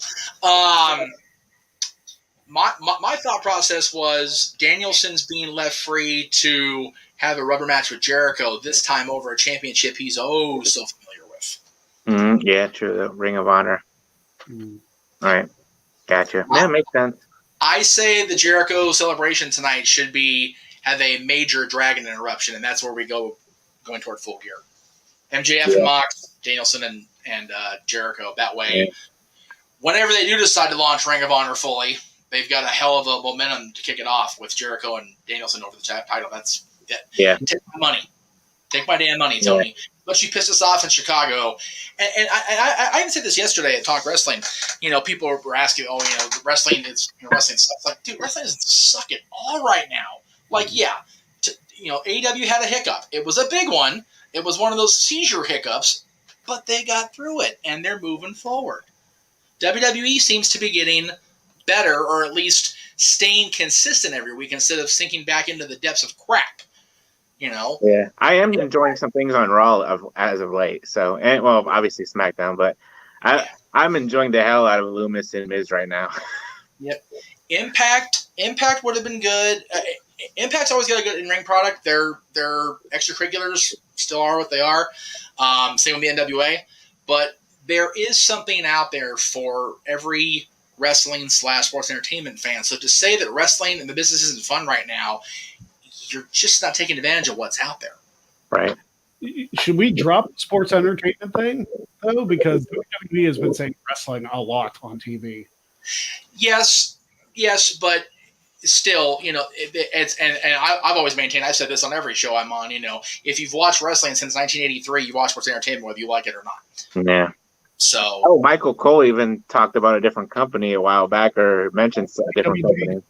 My thought process was Danielson's being left free to have a rubber match with Jericho, this time over a championship he's so familiar with. Yeah, true. The Ring of Honor. Mm. All right. Gotcha. Yeah, makes sense. I say the Jericho celebration tonight should have a major Dragon interruption, and that's where we going toward Full Gear. MJF and Mox, Danielson and Jericho. That way, whenever they do decide to launch Ring of Honor fully, they've got a hell of a momentum to kick it off with Jericho and Danielson over the title. That's it. Yeah. Take my money. Take my damn money, Tony. But you pissed us off in Chicago. And I even said this yesterday at Talk Wrestling. People were asking, wrestling is wrestling sucks. Like, dude, wrestling doesn't suck at all right now. Like, AEW had a hiccup. It was a big one. It was one of those seizure hiccups, but they got through it, and they're moving forward. WWE seems to be getting better, or at least staying consistent every week instead of sinking back into the depths of crap. Yeah, I am enjoying some things on Raw as of late. So, and obviously SmackDown, but I'm enjoying the hell out of Loomis and Miz right now. Yep. Impact would have been good. Impact's always got a good in-ring product. Their extracurriculars still are what they are. Same with the NWA. But there is something out there for every wrestling / sports entertainment fan. So to say that wrestling and the business isn't fun right now, you're just not taking advantage of what's out there. Right. Should we drop the sports entertainment thing though? Because WWE has been saying wrestling a lot on TV. Yes, but still, it's and I've always maintained. I've said this on every show I'm on. If you've watched wrestling since 1983, you've watched sports entertainment whether you like it or not. Yeah. So. Michael Cole even talked about a different company a while back, or mentioned a different company.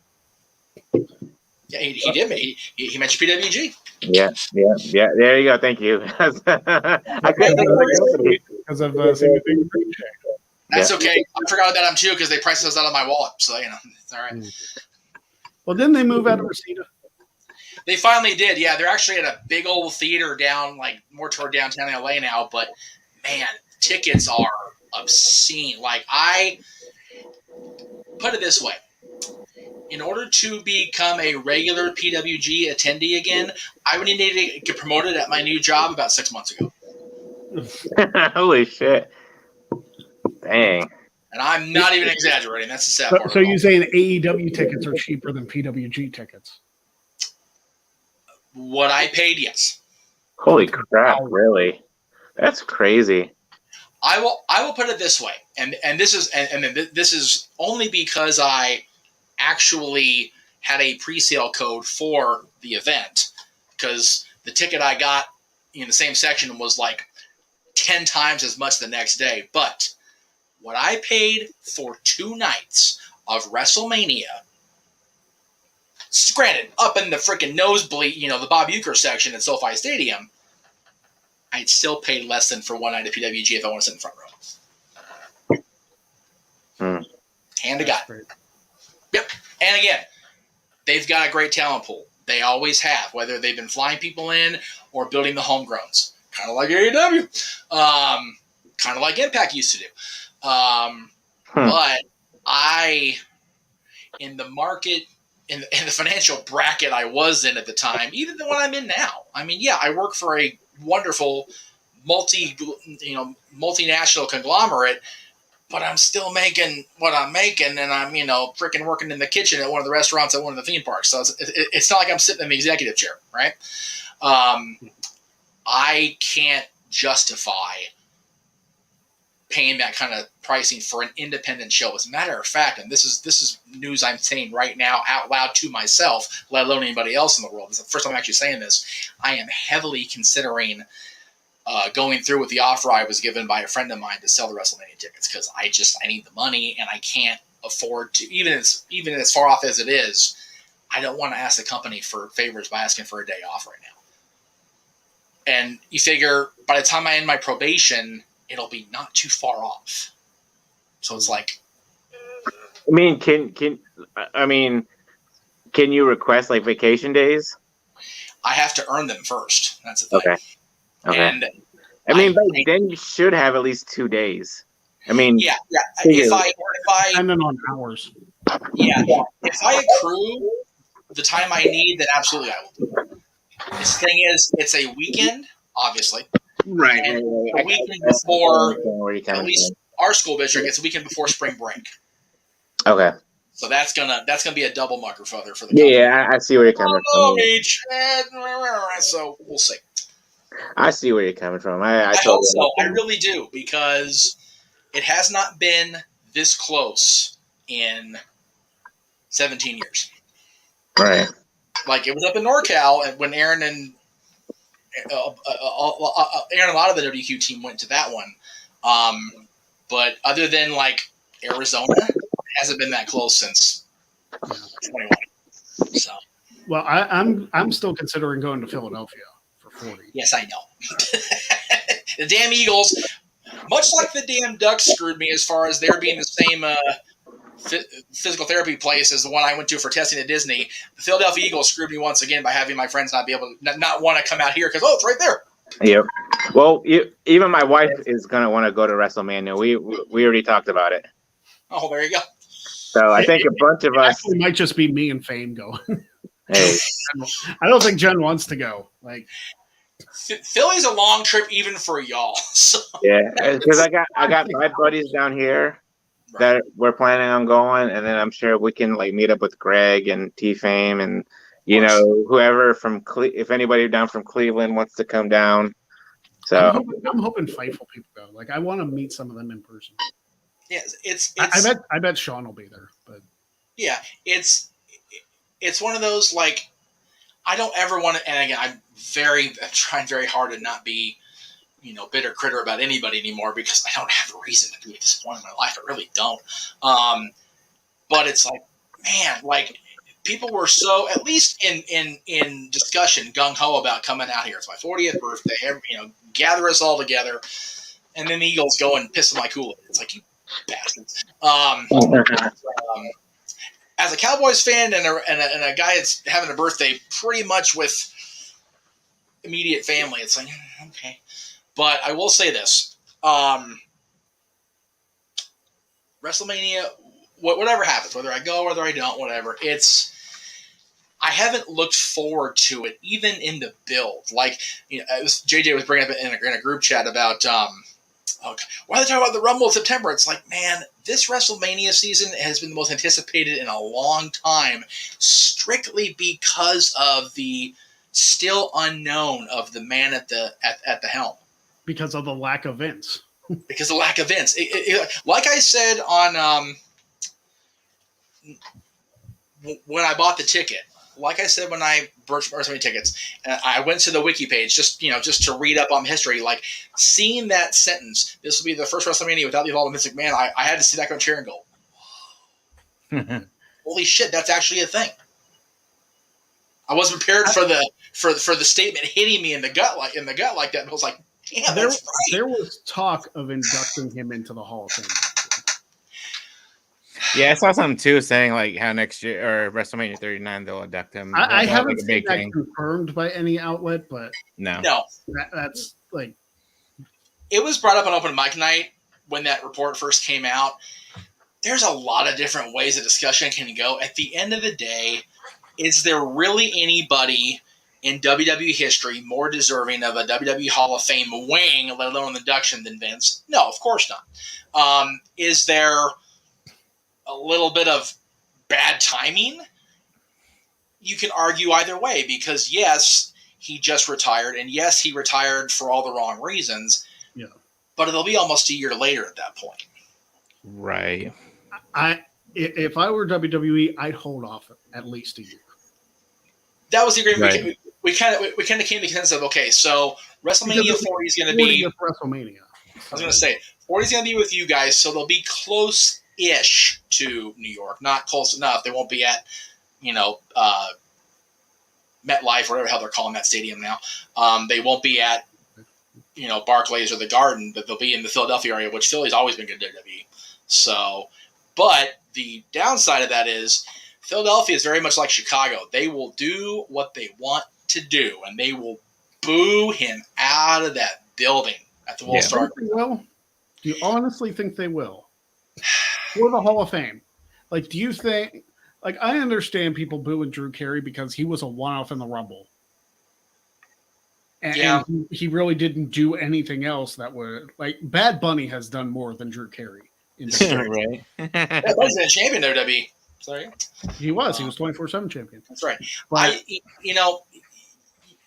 Yeah, he did. He mentioned PWG. Yeah. There you go. Thank you. I couldn't think of the company. Because of CBD. That's okay. I forgot about them too because they priced those out of my wallet. So it's all right. Well, didn't they move out of Reseda? They finally did. Yeah, they're actually at a big old theater down, like more toward downtown LA now. But man, tickets are obscene. Like, I put it this way. In order to become a regular PWG attendee again, I would need to get promoted at my new job about 6 months ago. Holy shit. Dang. And I'm not even exaggerating. That's the sad part. So you're saying AEW tickets are cheaper than PWG tickets? What I paid, yes. Holy crap, really? That's crazy. I will put it this way, and this is only because I actually had a pre-sale code for the event, because the ticket I got, in the same section was like 10 times as much the next day. But what I paid for 2 nights of WrestleMania, granted, up in the freaking nosebleed, the Bob Uecker section at SoFi Stadium, I'd still pay less than for one night at PWG if I want to sit in front row. Hand to God. Yep. And again, they've got a great talent pool. They always have, whether they've been flying people in or building the homegrowns. Kind of like AEW. Kind of like Impact used to do. But in the market, in the financial bracket I was in at the time, even the one I'm in now, I mean, yeah, I work for a wonderful multinational conglomerate, but I'm still making what I'm making, and I'm, freaking working in the kitchen at one of the restaurants at one of the theme parks. So it's not like I'm sitting in the executive chair, right? I can't justify paying that kind of pricing for an independent show. As a matter of fact, and this is news I'm saying right now out loud to myself, let alone anybody else in the world. This is the first time I'm actually saying this. I am heavily considering going through with the offer I was given by a friend of mine to sell the WrestleMania tickets, because I need the money and I can't afford to, even as far off as it is, I don't want to ask the company for favors by asking for a day off right now. And you figure by the time I end my probation, it'll be not too far off. So it's like, I mean, can you request like vacation days? I have to earn them first. That's the thing. Okay. And then you should have at least 2 days. I mean, yeah. If I depending on hours. Yeah. If I accrue the time I need, then absolutely I will do it. This thing is, it's a weekend, obviously. Right. And a weekend before, at least our school district, it's a weekend before spring break. Okay. So that's gonna be a double mucker for the company. Yeah, I see where you're coming from. So we'll see. I see where you're coming from. I hope so. I really do, because it has not been this close in 17 years. Right. Like, it was up in NorCal when Aaron and a lot of the WQ team went to that one. But other than like Arizona, it hasn't been that close since 21. So. Well, I'm still considering going to Philadelphia for 40. Yes, I know. The damn Eagles, much like the damn Ducks, screwed me as far as there being the same physical therapy place as the one I went to for testing at Disney. The Philadelphia Eagles screwed me once again by having my friends not be able to not want to come out here because it's right there. Yep. Well, even my wife is gonna want to go to WrestleMania. We already talked about it. Oh, there you go. So I think a bunch of us might just be me and Fame going. Hey, I don't think Jen wants to go. Like, Philly's a long trip even for y'all. So. Yeah, because I got my buddies down here that we're planning on going, and then I'm sure we can like meet up with Greg and T-Fame and whoever from if anybody down from Cleveland wants to come down. So I'm hoping Fightful people go. Like, I want to meet some of them in person. Yeah, it's I bet Sean will be there, but yeah, it's one of those, like, I don't ever want to, and again, I'm trying very hard to not be, bitter critter about anybody anymore, because I don't have a reason to be at this point in my life. I really don't. But it's like, man, like, people were so, at least in discussion, gung-ho about coming out here. It's my 40th birthday, gather us all together, and then the Eagles go and piss in my Kool-Aid. It's like, you bastards. As a Cowboys fan and a guy that's having a birthday pretty much with immediate family, it's like, okay. But I will say this. WrestleMania, whatever happens, whether I go, whether I don't, whatever, I haven't looked forward to it, even in the build. Like, JJ was bringing up in a group chat about, why are they talking about the Rumble in September? It's like, man, this WrestleMania season has been the most anticipated in a long time, strictly because of the still unknown of the man at the helm. Because of the lack of Vince. Because of the lack of Vince. Like I said on when I bought the ticket like I said when I purchased WrestleMania tickets, I went to the wiki page just to read up on history. Like seeing that sentence, this will be the first WrestleMania without the involvement of Vince McMahon. I had to sit back on a chair and go, "Holy shit, that's actually a thing." I wasn't prepared for the statement hitting me in the gut like that. And I was like, "Damn, that's right." There was talk of inducting him into the Hall of Fame. Yeah, I saw something too saying like how next year or WrestleMania 39 they'll induct him. I haven't like a seen big that thing. confirmed by any outlet, but No. that's like It was brought up on open mic night when that report first came out. There's a lot of different ways a discussion can go. At the end of the day, is there really anybody in WWE history more deserving of a WWE Hall of Fame wing, let alone induction, than Vince? No, of course not. Is there a little bit of bad timing? You can argue either way because, yes, he just retired, and yes, he retired for all the wrong reasons. Yeah. But it'll be almost a year later at that point. Right. If I were WWE, I'd hold off at least a year. That was the agreement. Right. We kind of came to the consensus of, okay, so WrestleMania 40 is going to be. WrestleMania. I was going to say 40 is going to be with you guys, so they'll be close-ish to New York, not close enough. They won't be at, MetLife, or whatever the hell they're calling that stadium now. They won't be at, Barclays or the Garden, but they'll be in the Philadelphia area, which Philly's always been good at WWE. So, but the downside of that is Philadelphia is very much like Chicago. They will do what they want to do, and they will boo him out of that building at the World Star. Do you honestly think they will? For the Hall of Fame. Like, do you think, like, I understand people booing Drew Carey because he was a one-off in the Rumble. And he really didn't do anything else that would, like, Bad Bunny has done more than Drew Carey. Right. Bad Bunny's been a champion there, WWE. Sorry. He was 24/7 champion. That's right. But,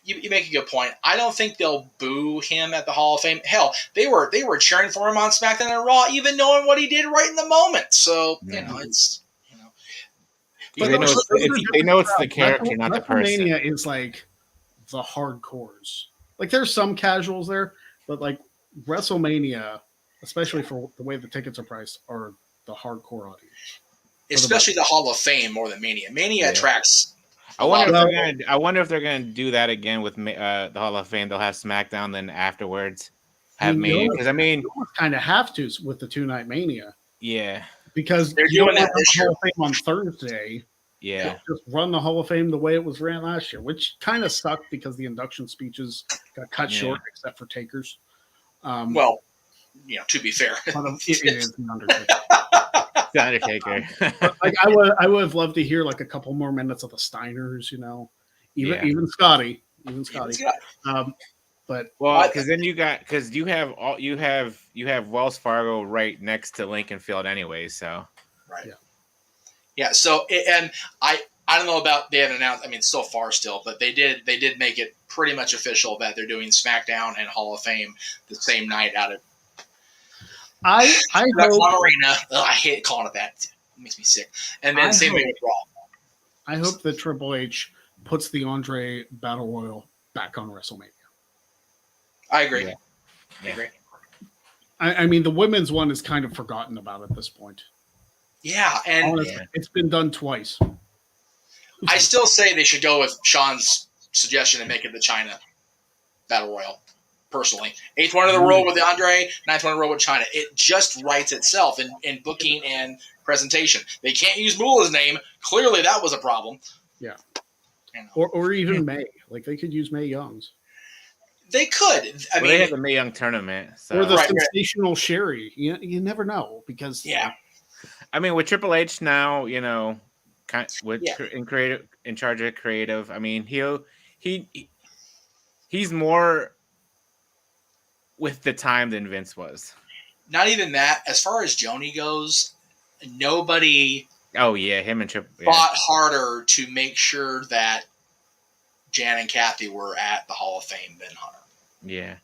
You make a good point. I don't think they'll boo him at the Hall of Fame. Hell, they were cheering for him on SmackDown and Raw, even knowing what he did right in the moment. So it's But they know it's the character, not the person. WrestleMania is like the hardcores. Like there's some casuals there, but like WrestleMania, especially for the way the tickets are priced, are the hardcore audience. Especially the Hall of Fame more than Mania. Mania attracts. I wonder if they're gonna do that again with the Hall of Fame. They'll have SmackDown, then afterwards have Mania. Because kind of have to with the 2-night Mania. Yeah, because they're doing that this year. Hall of Fame on Thursday. Yeah, just run the Hall of Fame the way it was ran last year, which kind of sucked because the induction speeches got cut short, except for Taker's. To be fair, it is the Undertaker. The Undertaker. Like I would have loved to hear like a couple more minutes of the Steiners, even Scotty. But because then you have Wells Fargo right next to Lincoln Field anyway, so right. Yeah. So and I don't know about they haven't announced. I mean, so far still, but they did make it pretty much official that they're doing SmackDown and Hall of Fame the same night out of. I hope Arena. I hate calling it that. It makes me sick. And then same thing with Raw. I hope that Triple H puts the Andre Battle Royal back on WrestleMania. I agree. Yeah. I agree. I mean, the women's one is kind of forgotten about at this point. Yeah, and honestly, it's been done twice. I still say they should go with Sean's suggestion and make it the China Battle Royal. Personally, 8th one in the row with Andre, 9th one in a row with China. It just writes itself in booking and presentation. They can't use Moolah's name. Clearly, that was a problem. Yeah, or even May. Like they could use Mae Young's. They could. I mean, they have the Mae Young tournament, so. Or the sensational Sherry. You never know because I mean, with Triple H now, in charge of creative. I mean, he's more with the time than Vince was. Not even that. As far as Joni goes, nobody. Oh yeah, him and Triple fought harder to make sure that Jan and Kathy were at the Hall of Fame than Hunter. Yeah.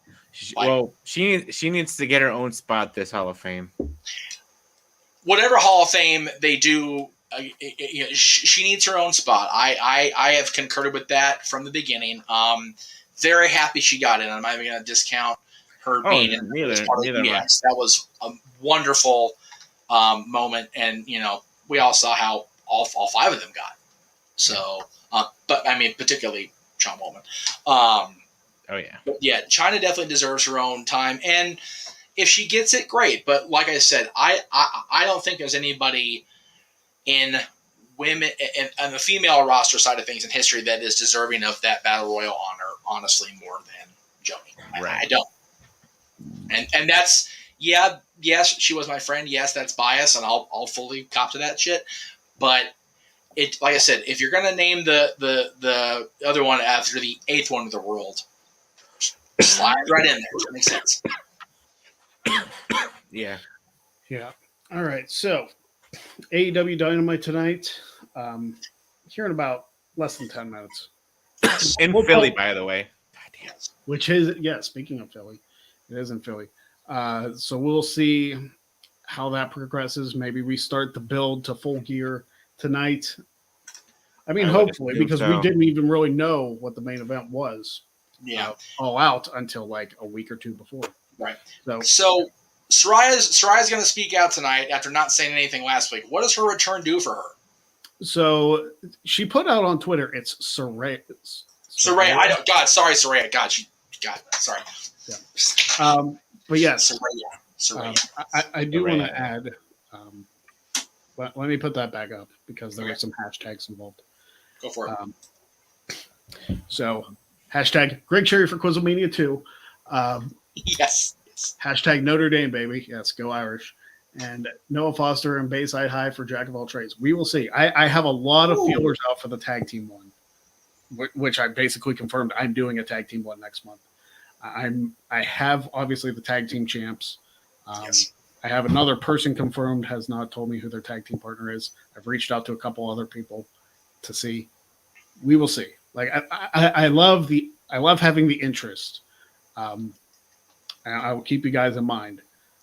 She needs to get her own spot this Hall of Fame. Whatever Hall of Fame they do she needs her own spot. I have concurred with that from the beginning. Very happy she got in. I'm not even going to discount her being in. Yes, that was a wonderful moment, and we all saw how all 5 of them got. So, but I mean, particularly Sean Woolman. But yeah, China definitely deserves her own time, and if she gets it, great. But like I said, I don't think there's anybody in women and the female roster side of things in history that is deserving of that battle royal honor, honestly, more than Joni. I don't. And that's yes, she was my friend. Yes, that's bias, and I'll fully cop to that shit. But it, like I said, if you're gonna name the other one after the 8th one of the world, slide right in there. That makes sense. Yeah. All right. So, AEW Dynamite tonight. Here in about less than 10 minutes. In Philly, by the way. Which is, speaking of Philly, it is in Philly. So we'll see how that progresses. Maybe we start the build to Full Gear tonight. I mean, hopefully, because we didn't even really know what the main event was. Yeah. All out until like a week or two before. Right. So Soraya's going to speak out tonight after not saying anything last week. What does her return do for her? So she put out on Twitter, it's Saraya. Sorry, Saraya. God, sorry. Yeah. But yes, Saraya. I do want to add, let me put that back up because there are some hashtags involved. Go for it. So, hashtag Greg Cherry for Quizzlemania 2. Yes. Hashtag Notre Dame, baby. Yes, go Irish. And Noah Foster and Bayside High for Jack of all trades. We will see. I have a lot of feelers out for the tag team one, which I basically confirmed I'm doing a tag team one next month. I have obviously the tag team champs. Yes. I have another person confirmed, has not told me who their tag team partner is. I've reached out to a couple other people to see. We will see. Like I love having the interest. And I will keep you guys in mind.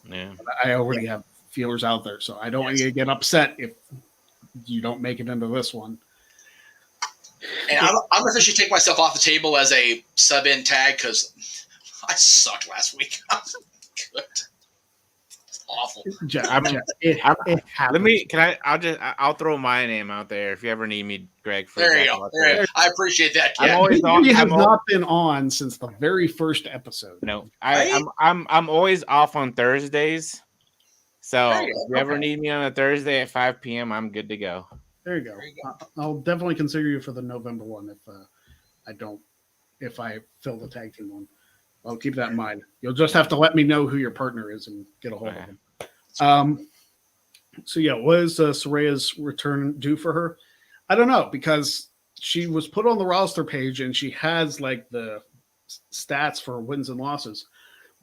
Yeah. I already have feelers out there, so I don't want you to get upset if you don't make it into this one. And I'm officially take myself off the table as a sub-in tag because I sucked last week. Good. It's awful. I'll throw my name out there if you ever need me, Greg. There you go. I appreciate that. You have not been on since the very first episode. No, I'm always off on Thursdays. So if you ever need me on a Thursday at 5 p.m., I'm good to go. There you go. I'll definitely consider you for the November one if I fill the tag team one. I'll keep that in mind. You'll just have to let me know who your partner is and get a hold of him. So yeah, what is Soraya's return do for her? I don't know, because she was put on the roster page and she has like the stats for wins and losses.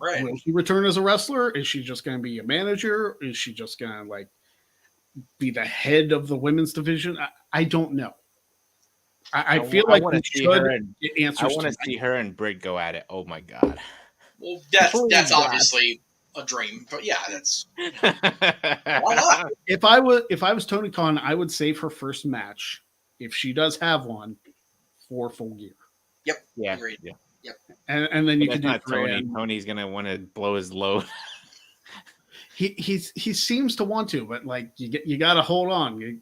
Right. Will she return as a wrestler? Is she just going to be a manager? Is she just going to like be the head of the women's division? I don't know. I feel like we should get answers. I want to see her and Britt go at it. Oh my god. Well, that's obviously a dream, but yeah, that's why not? If I was Tony Khan, I would save her first match, if she does have one, for Full Gear. Yep. Yeah. Agreed. Yeah. Yep. And then you can do not Tony. Tony's gonna want to blow his load. He seems to want to, but like you got to hold on. You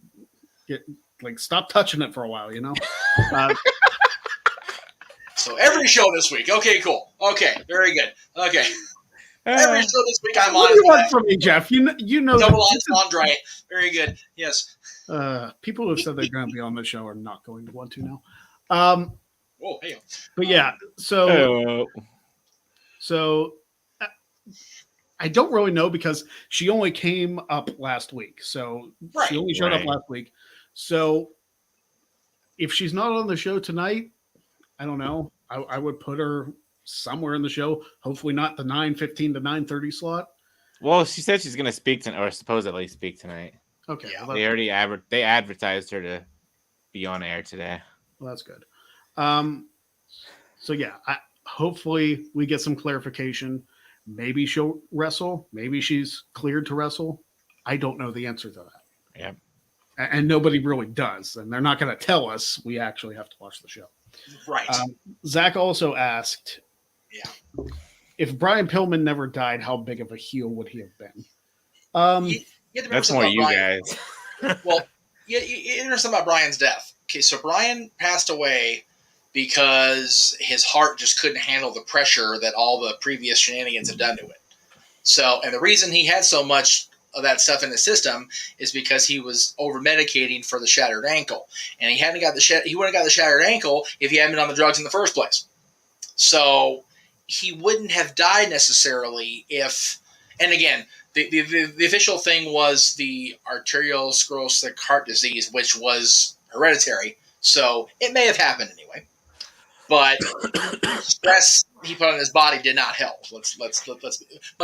get like stop touching it for a while, you know. So every show this week. Okay, cool. Okay, very good. Okay. Every show this week I'm on. What do you want from me, Jeff? You know. Double Andre. Very good. Yes. People who have said they're going to be on the show are not going to want to now. Oh, hey. But yeah, so I don't really know because she only came up last week. So she only showed up last week. So if she's not on the show tonight, I don't know. I would put her somewhere in the show. Hopefully not the 9:15 to 9:30 slot. Well, she said she's going to speak tonight, or supposedly speak tonight. Okay. Yeah. Well, They already advertised her to be on air today. Well, that's good. So yeah, hopefully we get some clarification. Maybe she'll wrestle. Maybe she's cleared to wrestle. I don't know the answer to that. Yeah. and nobody really does, and they're not going to tell us. We actually have to watch the show. Right. Zach also asked, Yeah. if Brian Pillman never died, how big of a heel would he have been? You have to remember That's something more about you Brian. guys. Well, you remember something about Brian's death. Okay, so Brian passed away because his heart just couldn't handle the pressure that all the previous shenanigans had done to it. So, and the reason he had so much of that stuff in the system is because he was over medicating for the shattered ankle, and he wouldn't have got the shattered ankle if he hadn't been on the drugs in the first place. So he wouldn't have died necessarily if. And again, the official thing was the arteriosclerotic heart disease, which was hereditary. So it may have happened anyway, but stress he put on his body did not help. Let's much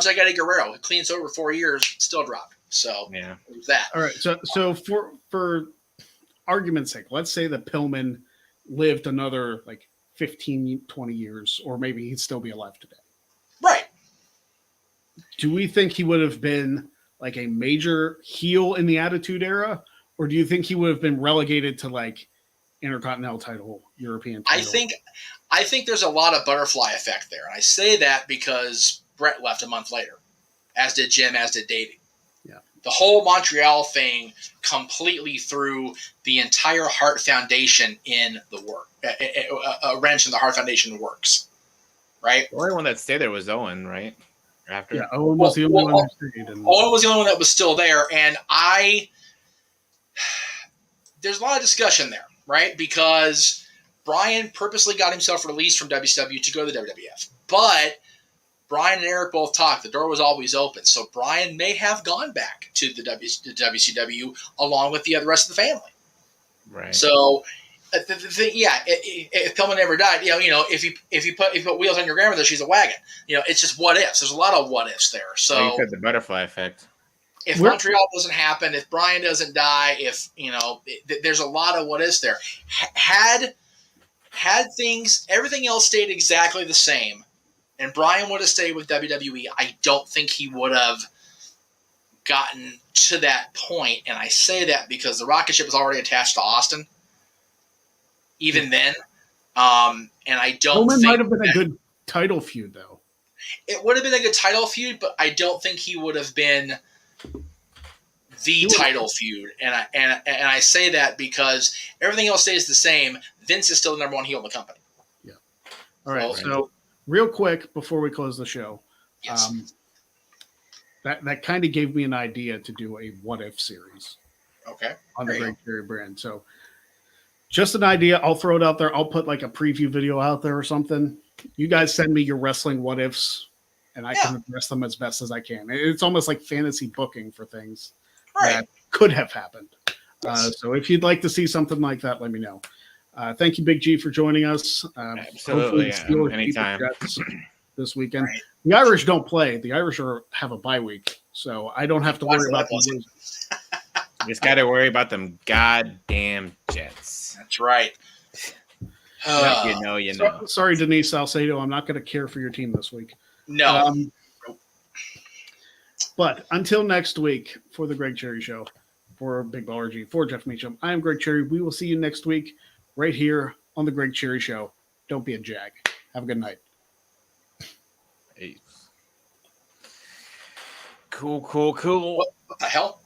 like Eddie Guerrero, who cleans over 4 years, still dropped. So Yeah. it was that. All right. So for argument's sake, let's say that Pillman lived another like 15, 20 years, or maybe he'd still be alive today. Right. Do we think he would have been like a major heel in the Attitude Era, or do you think he would have been relegated to like Intercontinental title, European title? I think there's a lot of butterfly effect there. And I say that because Brett left a month later, as did Jim, as did Davey. Yeah. The whole Montreal thing completely threw the entire Hart Foundation in the work. A wrench in the Hart Foundation works. Right? The only one that stayed there was Owen, right? After. Yeah, Owen was the only one who stayed. Owen was the only one that was still there. And there's a lot of discussion there, right? Because Brian purposely got himself released from WCW to go to the WWF. But Brian and Eric both talked. The door was always open. So Brian may have gone back to the WCW along with the rest of the family. Right. So, if Pillman never died, if you put wheels on your grandmother, she's a wagon. It's just what ifs. There's a lot of what ifs there. So Like you said, the butterfly effect. if Montreal doesn't happen, if Brian doesn't die, there's a lot of what ifs there. Had everything else stayed exactly the same, and Brian would have stayed with WWE, I don't think he would have gotten to that point. And I say that because the rocket ship was already attached to Austin. Even then, and I don't Pillman think might have been a good title feud, though. It would have been a good title feud, but I don't think he would have been the title feud. And I say that because everything else stays the same. Vince is still the number one heel in the company. Yeah. All right. So real quick before we close the show, yes. That kind of gave me an idea to do a what if series. Okay. On the Greg Cherry brand. So just an idea. I'll throw it out there. I'll put like a preview video out there or something. You guys send me your wrestling what ifs, and I can address them as best as I can. It's almost like fantasy booking for things that could have happened. Yes. So if you'd like to see something like that, let me know. Thank you, Big G, for joining us. Absolutely. Anytime. This weekend. Right. The Irish don't play. The Irish have a bye week, so I don't have to worry about them losing. Just got to worry about them goddamn Jets. That's right. You know. Sorry, Denise Salcedo. I'm not going to care for your team this week. No. But until next week, for the Greg Cherry Show, for Big Baller G, for Jeff Meacham, I am Greg Cherry. We will see you next week right here on the Greg Cherry Show. Don't be a jag. Have a good night. Cool. What the hell?